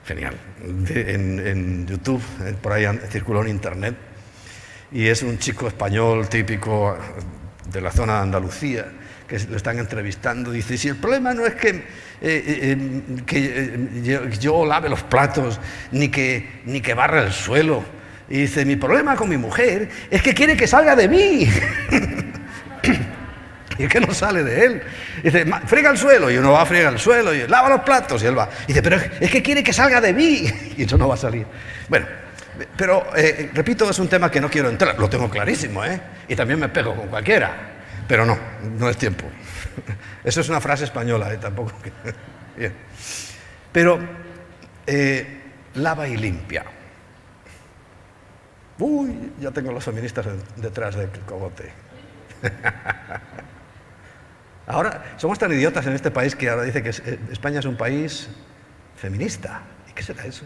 genial, en YouTube, por ahí circuló en internet, y es un chico español típico de la zona de Andalucía, que lo están entrevistando, dice, si el problema no es que yo lave los platos, ni que barra el suelo, y dice, mi problema con mi mujer es que quiere que salga de mí. Y es que no sale de él. Dice, friega el suelo, y uno va a fregar el suelo, y lava los platos, y él va. Dice, pero es que quiere que salga de mí, y eso no va a salir. Bueno, pero repito, es un tema que no quiero entrar, lo tengo clarísimo, y también me pego con cualquiera, pero no es tiempo. Eso es una frase española, tampoco. Bien. Pero lava y limpia. Uy, ya tengo los feministas detrás del cogote. Ahora, somos tan idiotas en este país que ahora dice que España es un país feminista. ¿Y qué será eso?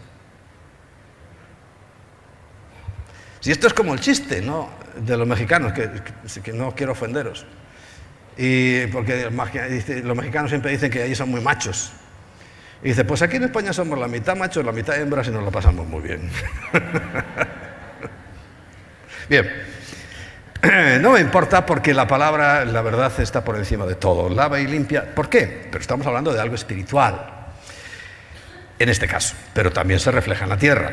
Si esto es como el chiste, ¿no?, de los mexicanos, que no quiero ofenderos. Y porque los mexicanos siempre dicen que ahí son muy machos. Y dice, pues aquí en España somos la mitad machos, la mitad hembras y nos lo pasamos muy bien. Bien. No me importa porque la palabra, la verdad, está por encima de todo. Lava y limpia. ¿Por qué? Pero estamos hablando de algo espiritual, en este caso, pero también se refleja en la tierra.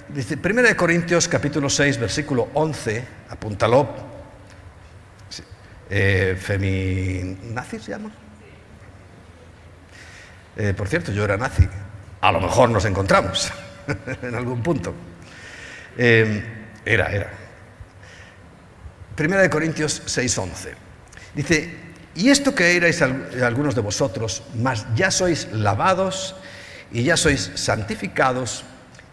Dice 1 Corintios capítulo 6, versículo 11, apúntalo. ¿Feminazi se llama? Por cierto, yo era nazi. A lo mejor nos encontramos en algún punto. Era. 1 Corintios 6:11. Dice, y esto que erais algunos de vosotros, mas ya sois lavados y ya sois santificados,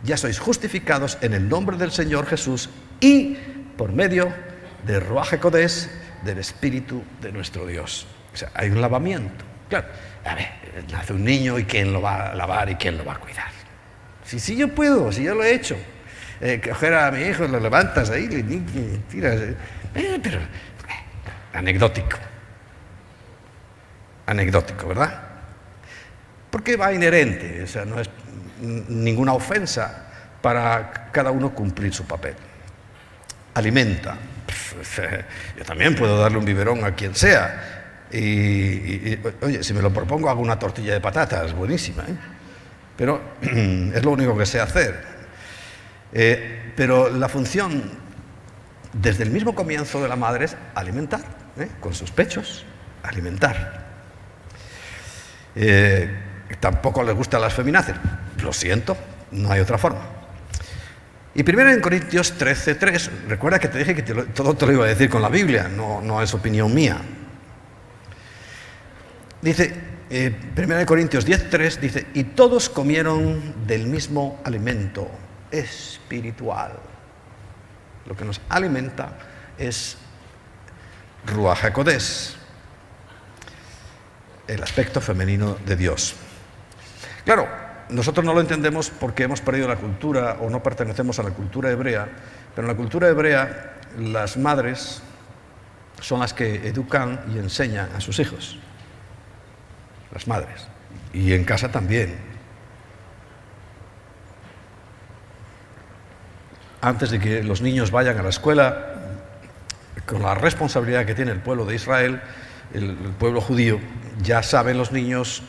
ya sois justificados en el nombre del Señor Jesús y por medio de Ruach HaKodesh, del Espíritu de nuestro Dios. O sea, hay un lavamiento. Claro, a ver, nace un niño y quién lo va a lavar y quién lo va a cuidar. Si yo puedo, si yo lo he hecho. Coger a mi hijo, lo levantas ahí, le tiras. Pero anecdótico, ¿verdad? Porque va inherente, o sea, no es ninguna ofensa para cada uno cumplir su papel. Alimenta. Yo también puedo darle un biberón a quien sea. Y oye, si me lo propongo, hago una tortilla de patatas, buenísima, pero es lo único que sé hacer. Pero la función desde el mismo comienzo de la madre es alimentar, con sus pechos, alimentar. Tampoco les gustan las feminazis, lo siento, no hay otra forma. Y primero en Corintios 13:3, recuerda que te dije que todo te lo iba a decir con la Biblia, no es opinión mía. Dice, 1 Corintios 10:3 dice, y todos comieron del mismo alimento espiritual. Lo que nos alimenta es Ruach HaKodesh, el aspecto femenino de Dios. Claro, nosotros no lo entendemos porque hemos perdido la cultura o no pertenecemos a la cultura hebrea, pero en la cultura hebrea las madres son las que educan y enseñan a sus hijos. Las madres. Y en casa también. Antes de que los niños vayan a la escuela, con la responsabilidad que tiene el pueblo de Israel, el pueblo judío, ya saben los niños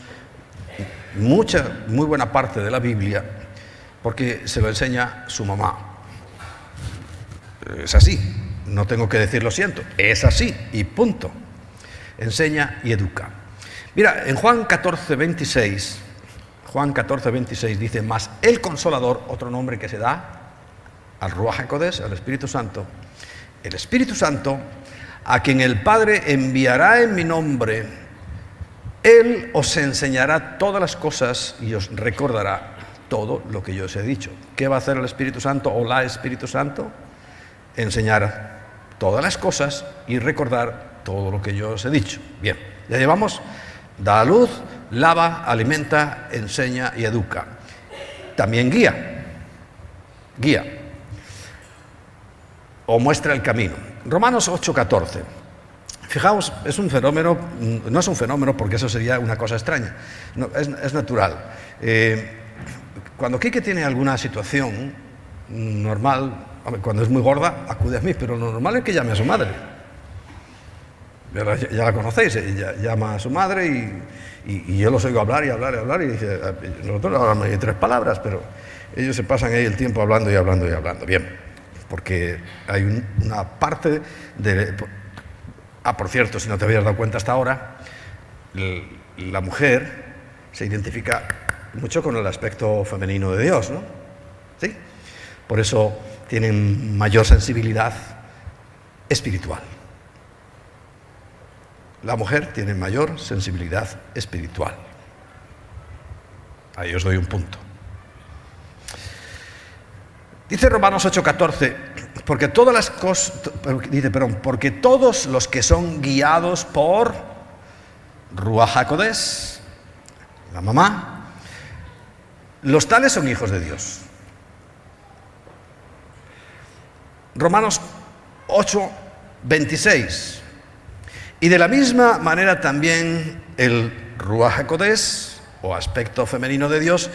muy buena parte de la Biblia, porque se lo enseña su mamá. Es así, no tengo que decir lo siento, es así y punto. Enseña y educa. Mira, en Juan 14:26 dice, mas el Consolador, otro nombre que se da al Ruach HaKodesh, al Espíritu Santo, el Espíritu Santo, a quien el Padre enviará en mi nombre, Él os enseñará todas las cosas y os recordará todo lo que yo os he dicho. ¿Qué va a hacer el Espíritu Santo o la Espíritu Santo? Enseñar todas las cosas y recordar todo lo que yo os he dicho. Bien, ya llevamos, da a luz, lava, alimenta, enseña y educa. También guía o muestra el camino. Romanos 8:14. Fijaos, es un fenómeno, no es un fenómeno porque eso sería una cosa extraña, no, es natural. Cuando Quique tiene alguna situación normal, cuando es muy gorda, acude a mí, pero lo normal es que llame a su madre. Ya la conocéis, ella llama a su madre y yo los oigo hablar y dice, nosotros hablamos de 3 palabras, pero ellos se pasan ahí el tiempo hablando. Bien, porque hay una parte de... por cierto, si no te habías dado cuenta hasta ahora, la mujer se identifica mucho con el aspecto femenino de Dios, ¿no? ¿Sí? Por eso tienen mayor sensibilidad espiritual. La mujer tiene mayor sensibilidad espiritual. Ahí os doy un punto. Dice Romanos 8:14, porque todos los que son guiados por Ruach HaKodesh, la mamá, los tales son hijos de Dios. Romanos 8:26. Y de la misma manera también el Ruach HaKodesh, o aspecto femenino de Dios,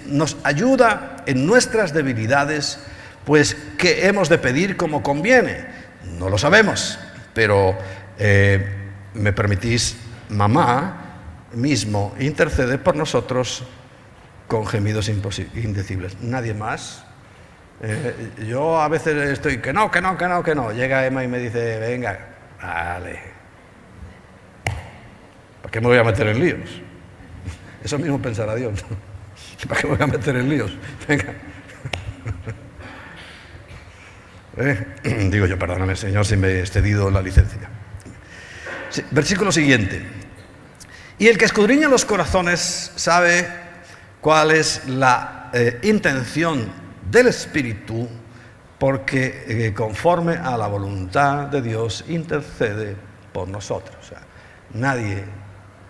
nos ayuda en nuestras debilidades, pues ¿qué hemos de pedir como conviene? No lo sabemos, pero me permitís, mamá mismo intercede por nosotros con gemidos indecibles. Nadie más. Yo a veces estoy que no. Llega Emma y me dice, venga, vale. ¿Para qué me voy a meter en líos? Eso mismo pensará Dios. ¿Para qué me voy a meter en líos? Venga. Digo yo, perdóname, Señor, si me he excedido la licencia. Sí, versículo siguiente. Y el que escudriña los corazones sabe cuál es la intención del Espíritu, porque conforme a la voluntad de Dios intercede por nosotros. O sea, nadie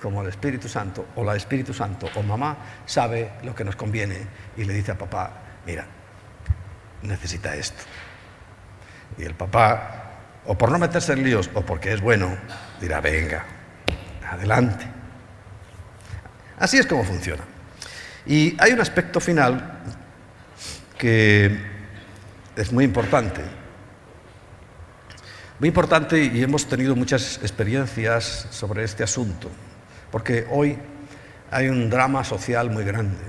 como el Espíritu Santo o la Espíritu Santo o mamá sabe lo que nos conviene y le dice a papá, mira, necesita esto. Y el papá, o por no meterse en líos o porque es bueno, dirá, venga, adelante. Así es como funciona. Y hay un aspecto final que es muy importante. Muy importante, y hemos tenido muchas experiencias sobre este asunto, porque hoy hay un drama social muy grande.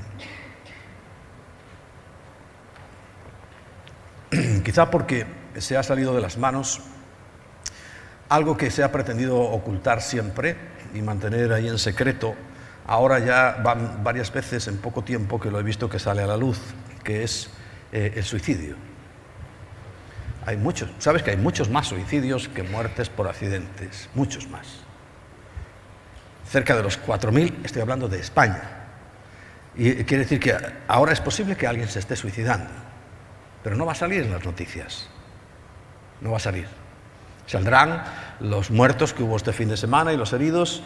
Quizá porque se ha salido de las manos algo que se ha pretendido ocultar siempre y mantener ahí en secreto. Ahora ya van varias veces en poco tiempo que lo he visto que sale a la luz, que es el suicidio. Hay muchos, sabes que hay muchos más suicidios que muertes por accidentes, muchos más. Cerca de los 4.000, estoy hablando de España. Y quiere decir que ahora es posible que alguien se esté suicidando, pero no va a salir en las noticias. No va a salir. Saldrán los muertos que hubo este fin de semana y los heridos,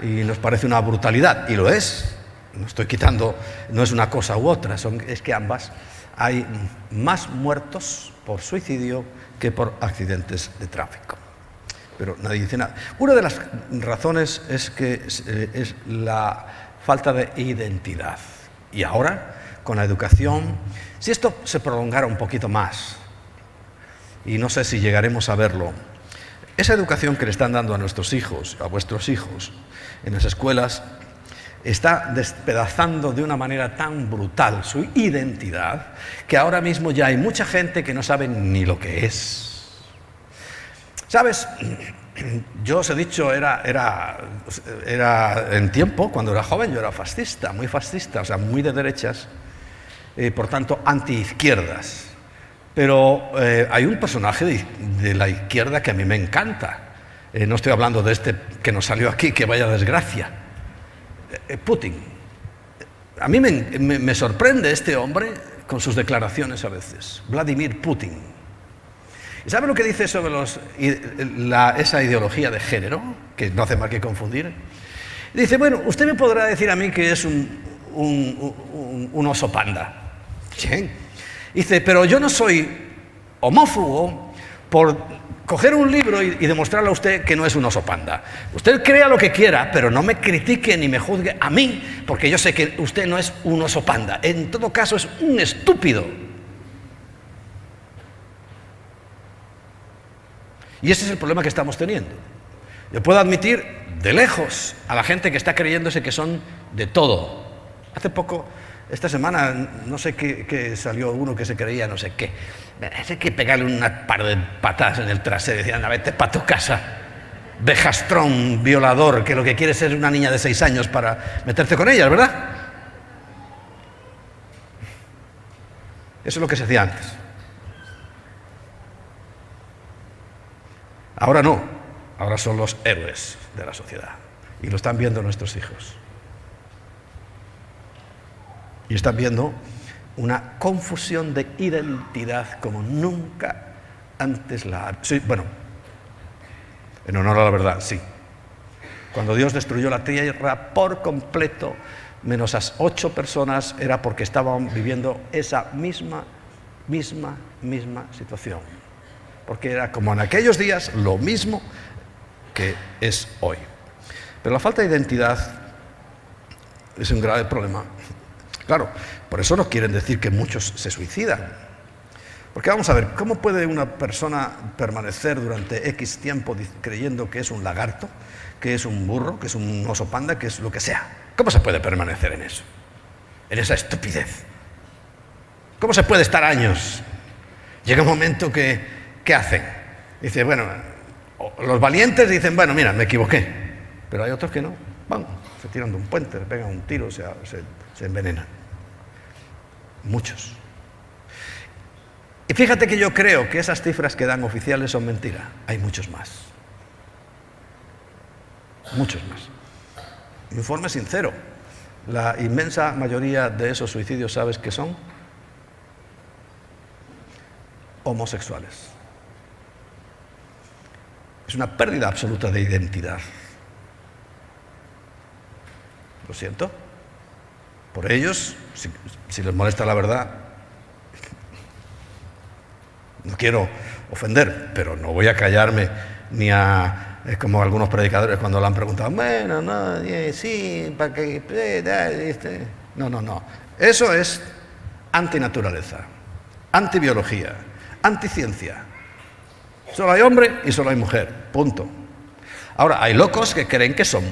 y nos parece una brutalidad, y lo es. No estoy quitando, no es una cosa u otra, es que ambas. Hay más muertos por suicidio que por accidentes de tráfico. Pero nadie dice nada. Una de las razones es que es la falta de identidad. Y ahora, con la educación, si esto se prolongara un poquito más, y no sé si llegaremos a verlo, esa educación que le están dando a nuestros hijos, a vuestros hijos, en las escuelas, está despedazando de una manera tan brutal su identidad que ahora mismo ya hay mucha gente que no sabe ni lo que es. ¿Sabes? Yo os he dicho, era en tiempo, cuando era joven, yo era fascista, o sea, muy de derechas, por tanto, antiizquierdas. Pero hay un personaje de la izquierda que a mí me encanta. No estoy hablando de este que nos salió aquí, que vaya desgracia. Putin. A mí me sorprende este hombre con sus declaraciones a veces. Vladimir Putin. ¿Y sabe lo que dice sobre esa ideología de género? Que no hace más que confundir. Dice, bueno, usted me podrá decir a mí que es un oso panda. Bien. Dice, pero yo no soy homófobo por coger un libro y demostrarle a usted que no es un oso panda. Usted crea lo que quiera, pero no me critique ni me juzgue a mí, porque yo sé que usted no es un oso panda. En todo caso, es un estúpido. Y ese es el problema que estamos teniendo. Yo puedo admitir de lejos a la gente que está creyéndose que son de todo. Hace poco, esta semana, no sé qué salió uno que se creía no sé qué. Hay que pegarle una par de patadas en el trasero y decir, anda, vete para tu casa. Vejastrón, violador, que lo que quiere es ser una niña de 6 años para meterte con ella, ¿verdad? Eso es lo que se hacía antes. Ahora no, ahora son los héroes de la sociedad. Y lo están viendo nuestros hijos. Y están viendo una confusión de identidad como nunca antes la... Sí, bueno, en honor a la verdad, sí. Cuando Dios destruyó la tierra por completo, menos a 8 personas, era porque estaban viviendo esa misma situación. Porque era como en aquellos días lo mismo que es hoy. Pero la falta de identidad es un grave problema. Claro, por eso no quieren decir que muchos se suicidan. Porque vamos a ver, ¿cómo puede una persona permanecer durante X tiempo creyendo que es un lagarto, que es un burro, que es un oso panda, que es lo que sea? ¿Cómo se puede permanecer en eso? En esa estupidez. ¿Cómo se puede estar años? Llega un momento que, ¿qué hacen? Dice, bueno, los valientes dicen, bueno, mira, me equivoqué. Pero hay otros que no. Van, se tiran de un puente, le pegan un tiro, se envenenan. Muchos. Y fíjate que yo creo que esas cifras que dan oficiales son mentira. Hay muchos más. Muchos más. Informe sincero. La inmensa mayoría de esos suicidios, ¿sabes qué son? Homosexuales. Es una pérdida absoluta de identidad. Lo siento. Por ellos, si les molesta la verdad, no quiero ofender, pero no voy a callarme ni a... Es como algunos predicadores cuando le han preguntado, bueno, no, sí, para que... No. Eso es antinaturaleza, antibiología, anticiencia. Solo hay hombre y solo hay mujer, punto. Ahora, hay locos que creen que son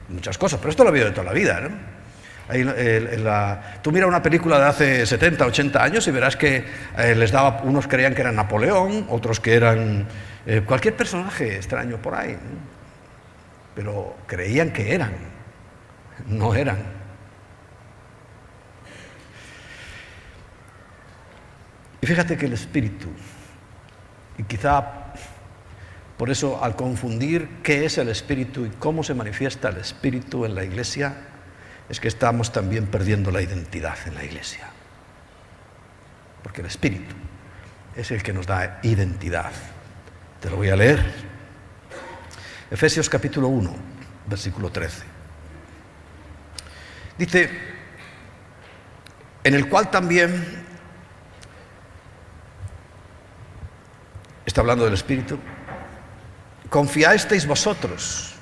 muchas cosas, pero esto lo he visto de toda la vida, ¿no? Tú mira una película de hace 70, 80 años y verás que unos creían que eran Napoleón, otros que eran cualquier personaje extraño por ahí, ¿no? Pero creían que eran, no eran. Y fíjate que el espíritu, y quizá por eso al confundir qué es el espíritu y cómo se manifiesta el espíritu en la iglesia, es que estamos también perdiendo la identidad en la iglesia. Porque el Espíritu es el que nos da identidad. Te lo voy a leer. Efesios capítulo 1, versículo 13. Dice, en el cual también, está hablando del Espíritu, confiasteis vosotros,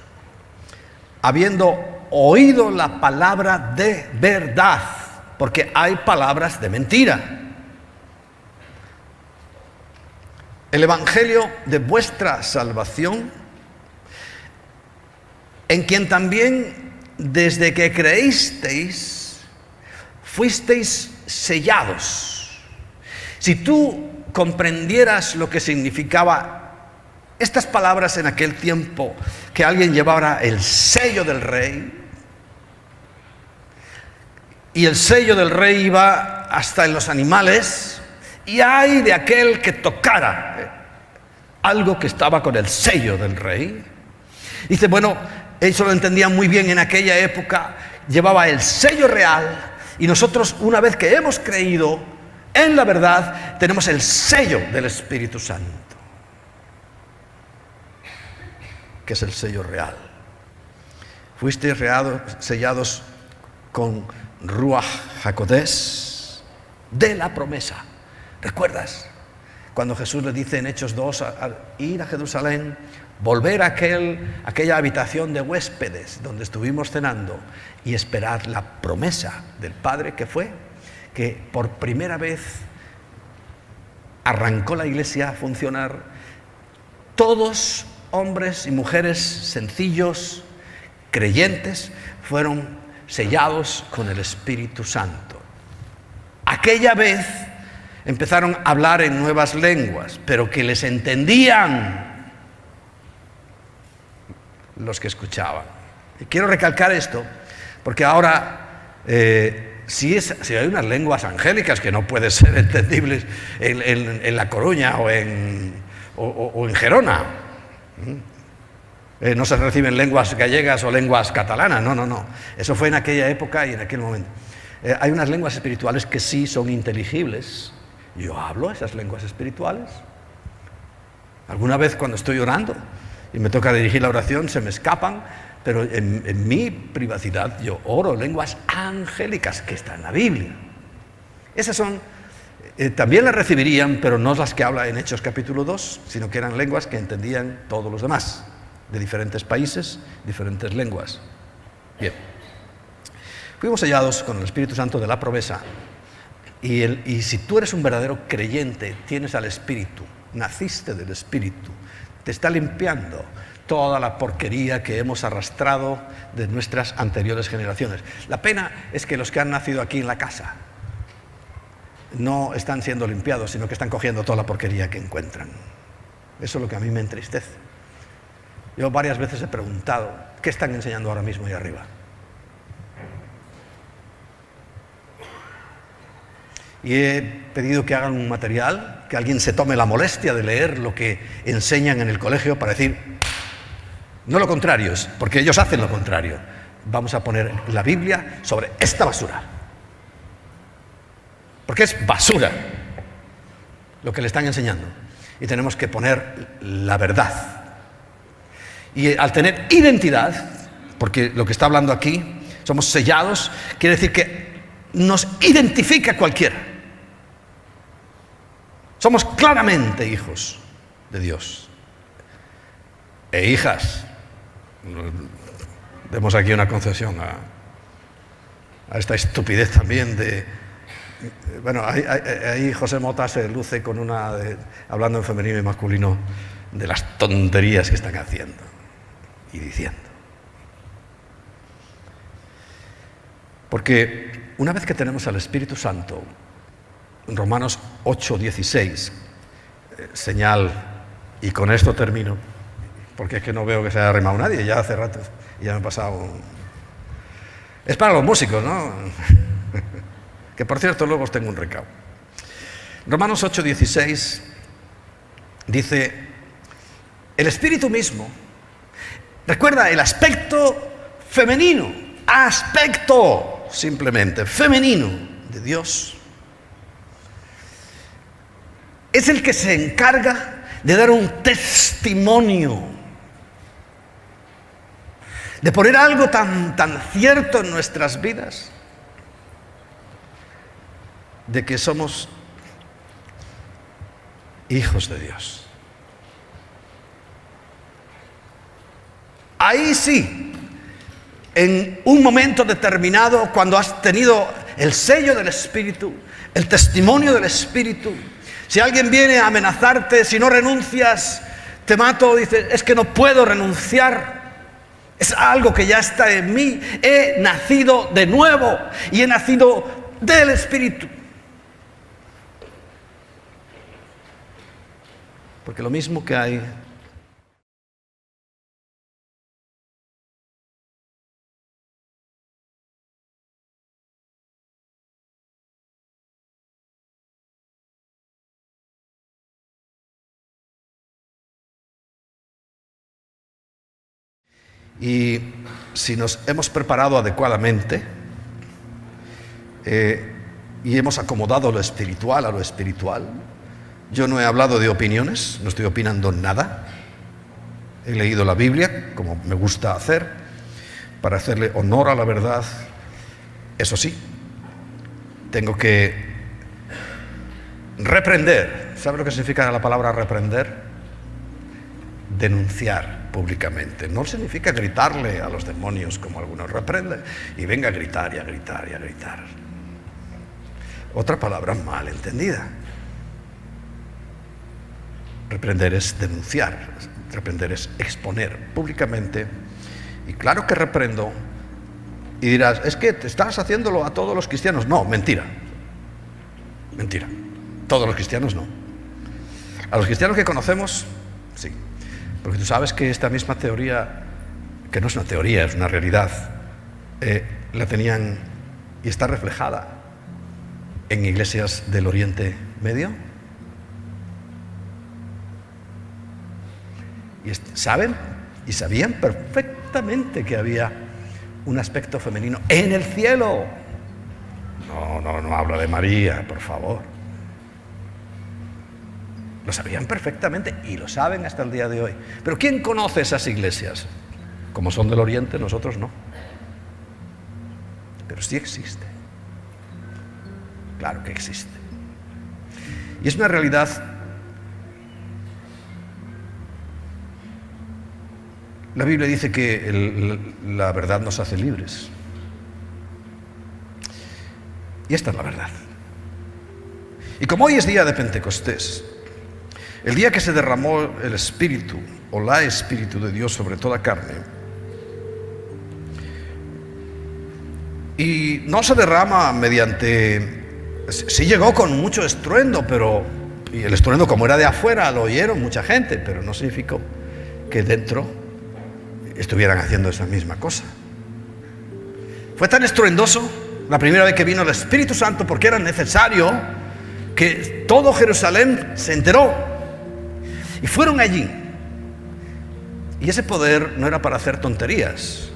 habiendo oído la palabra de verdad, porque hay palabras de mentira. El evangelio de vuestra salvación, en quien también desde que creísteis fuisteis sellados. Si tú comprendieras lo que significaba estas palabras en aquel tiempo, que alguien llevara el sello del rey, y el sello del rey iba hasta en los animales, y ay de aquel que tocara algo que estaba con el sello del rey. Dice, bueno, eso lo entendían muy bien en aquella época, llevaba el sello real, y nosotros, una vez que hemos creído en la verdad, tenemos el sello del Espíritu Santo, que es el sello real. Fuisteis sellados con Ruach HaKodesh de la promesa. ¿Recuerdas? Cuando Jesús le dice en Hechos 2, al ir a Jerusalén, volver a aquella habitación de huéspedes donde estuvimos cenando y esperar la promesa del Padre, que fue que por primera vez arrancó la iglesia a funcionar. Todos, hombres y mujeres sencillos, creyentes, fueron sellados con el Espíritu Santo. Aquella vez empezaron a hablar en nuevas lenguas, pero que les entendían los que escuchaban. Y quiero recalcar esto, porque ahora, si hay unas lenguas angélicas que no pueden ser entendibles en La Coruña o en Gerona, no se reciben lenguas gallegas o lenguas catalanas, no. Eso fue en aquella época y en aquel momento. Hay unas lenguas espirituales que sí son inteligibles. Yo hablo esas lenguas espirituales. Alguna vez cuando estoy orando y me toca dirigir la oración, se me escapan, pero en mi privacidad yo oro lenguas angélicas, que están en la Biblia. Esas son, también las recibirían, pero no las que habla en Hechos capítulo 2, sino que eran lenguas que entendían todos los demás, de diferentes países, diferentes lenguas. Bien. Fuimos sellados con el Espíritu Santo de la promesa, y si tú eres un verdadero creyente, tienes al Espíritu, naciste del Espíritu, te está limpiando toda la porquería que hemos arrastrado de nuestras anteriores generaciones. La pena es que los que han nacido aquí en la casa no están siendo limpiados, sino que están cogiendo toda la porquería que encuentran. Eso es lo que a mí me entristece. Yo varias veces he preguntado, ¿qué están enseñando ahora mismo ahí arriba? Y he pedido que hagan un material, que alguien se tome la molestia de leer lo que enseñan en el colegio para decir, no lo contrario, porque ellos hacen lo contrario. Vamos a poner la Biblia sobre esta basura. Porque es basura lo que le están enseñando. Y tenemos que poner la verdad. Y al tener identidad, porque lo que está hablando aquí, somos sellados, quiere decir que nos identifica cualquiera. Somos claramente hijos de Dios. E hijas. Demos aquí una concesión a esta estupidez también de... Bueno, ahí José Mota se luce con hablando en femenino y masculino, de las tonterías que están haciendo y diciendo. Porque una vez que tenemos al Espíritu Santo, en Romanos 8:16, señal, y con esto termino, porque es que no veo que se haya arrimado nadie, ya hace rato, ya me he pasado. Es para los músicos, ¿no? Que por cierto luego os tengo un recado. Romanos 8:16 dice, el Espíritu mismo, recuerda el aspecto femenino, aspecto simplemente femenino de Dios, es el que se encarga de dar un testimonio, de poner algo tan cierto en nuestras vidas, de que somos hijos de Dios. Ahí sí, en un momento determinado, cuando has tenido el sello del Espíritu, el testimonio del Espíritu, si alguien viene a amenazarte, si no renuncias, te mato, dices, es que no puedo renunciar. Es algo que ya está en mí. He nacido de nuevo y he nacido del Espíritu. Porque lo mismo que hay Y si nos hemos preparado adecuadamente y hemos acomodado lo espiritual a lo espiritual, yo no he hablado de opiniones, no estoy opinando nada. He leído la Biblia, como me gusta hacer, para hacerle honor a la verdad. Eso sí, tengo que reprender. ¿Sabe lo que significa la palabra reprender? Denunciar públicamente. No significa gritarle a los demonios como algunos reprenden y venga a gritar y a gritar y a gritar. Otra palabra mal entendida. Reprender es denunciar, reprender es exponer públicamente. Y claro que reprendo. Y dirás, es que te estás haciéndolo a todos los cristianos. No, mentira. Mentira. Todos los cristianos no. A los cristianos que conocemos, sí. Porque tú sabes que esta misma teoría, que no es una teoría, es una realidad, la tenían y está reflejada en iglesias del Oriente Medio. Y saben y sabían perfectamente que había un aspecto femenino en el cielo. No hablo de María, por favor. Lo sabían perfectamente y lo saben hasta el día de hoy. Pero ¿quién conoce esas iglesias? Como son del Oriente, nosotros no. Pero sí existe. Claro que existe. Y es una realidad La Biblia dice que la verdad nos hace libres. Y esta es la verdad. Y como hoy es día de Pentecostés, el día que se derramó el Espíritu o la Espíritu de Dios sobre toda carne, y no se derrama mediante... Sí llegó con mucho estruendo, y el estruendo, como era de afuera, lo oyeron mucha gente, pero no significó que dentro estuvieran haciendo esa misma cosa. Fue tan estruendoso la primera vez que vino el Espíritu Santo, porque era necesario que todo Jerusalén se enteró y fueron allí. Y ese poder no era para hacer tonterías,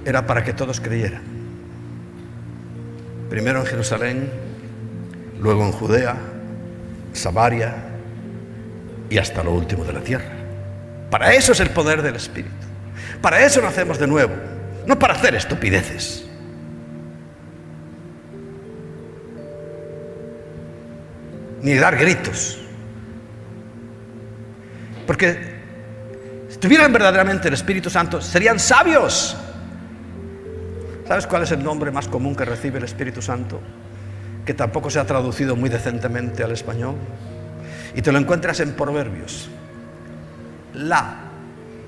era para que todos creyeran. Primero en Jerusalén, luego en Judea, Samaria y hasta lo último de la tierra. Para eso es el poder del Espíritu. Para eso nacemos de nuevo, no para hacer estupideces. Ni dar gritos. Porque si tuvieran verdaderamente el Espíritu Santo, serían sabios. ¿Sabes cuál es el nombre más común que recibe el Espíritu Santo? Que tampoco se ha traducido muy decentemente al español. Y te lo encuentras en Proverbios. La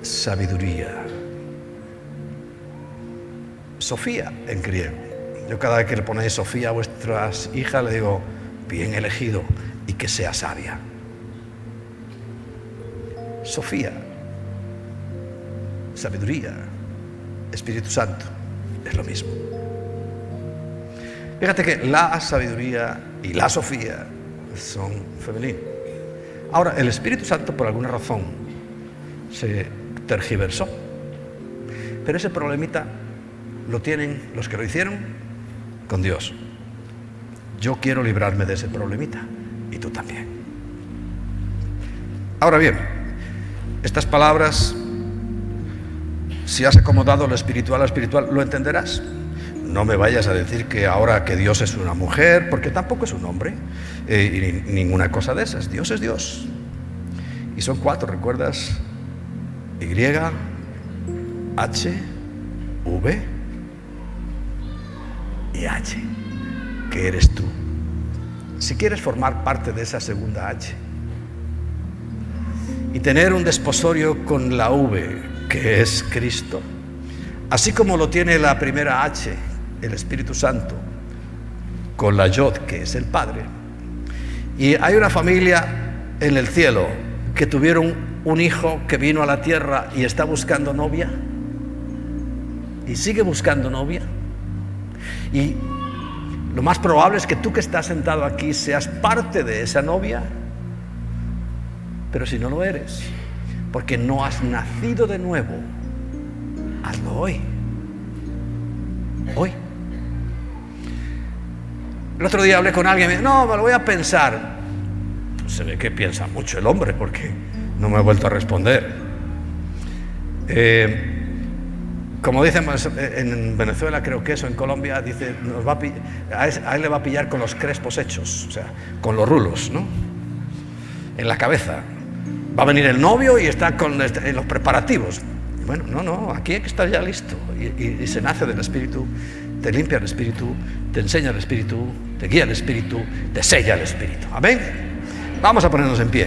sabiduría. Sofía en griego. Yo cada vez que le ponéis Sofía a vuestras hijas, le digo, bien elegido y que sea sabia. Sofía, sabiduría, Espíritu Santo, es lo mismo. Fíjate que la sabiduría y la Sofía son femeninos. Ahora, el Espíritu Santo, por alguna razón, se tergiversó. Pero ese problemita lo tienen los que lo hicieron con Dios. Yo quiero librarme de ese problemita y tú también. Ahora bien, estas palabras, si has acomodado lo espiritual a lo espiritual, lo entenderás. No me vayas a decir que ahora que Dios es una mujer, porque tampoco es un hombre, y ninguna cosa de esas. Dios es Dios. Y son 4, ¿recuerdas? Y, H, V y H, que eres tú. Si quieres formar parte de esa segunda H y tener un desposorio con la V, que es Cristo, así como lo tiene la primera H, el Espíritu Santo, con la Yod, que es el Padre, y hay una familia en el cielo que tuvieron un hijo que vino a la tierra y está buscando novia y sigue buscando novia, y lo más probable es que tú que estás sentado aquí seas parte de esa novia, pero si no lo eres, porque no has nacido de nuevo, hazlo hoy. Hoy. El otro día hablé con alguien y me dijo, no, me lo voy a pensar. Pues se ve que piensa mucho el hombre porque no me ha vuelto a responder. Como dicen en Venezuela, creo que eso, en Colombia, dice, a él le va a pillar con los crespos hechos, o sea, con los rulos, ¿no? En la cabeza. Va a venir el novio y está en los preparativos. Bueno, no, aquí hay que estar ya listo. Y se nace del Espíritu, te limpia el Espíritu, te enseña el Espíritu, te guía el Espíritu, te sella el Espíritu. Amén. Vamos a ponernos en pie.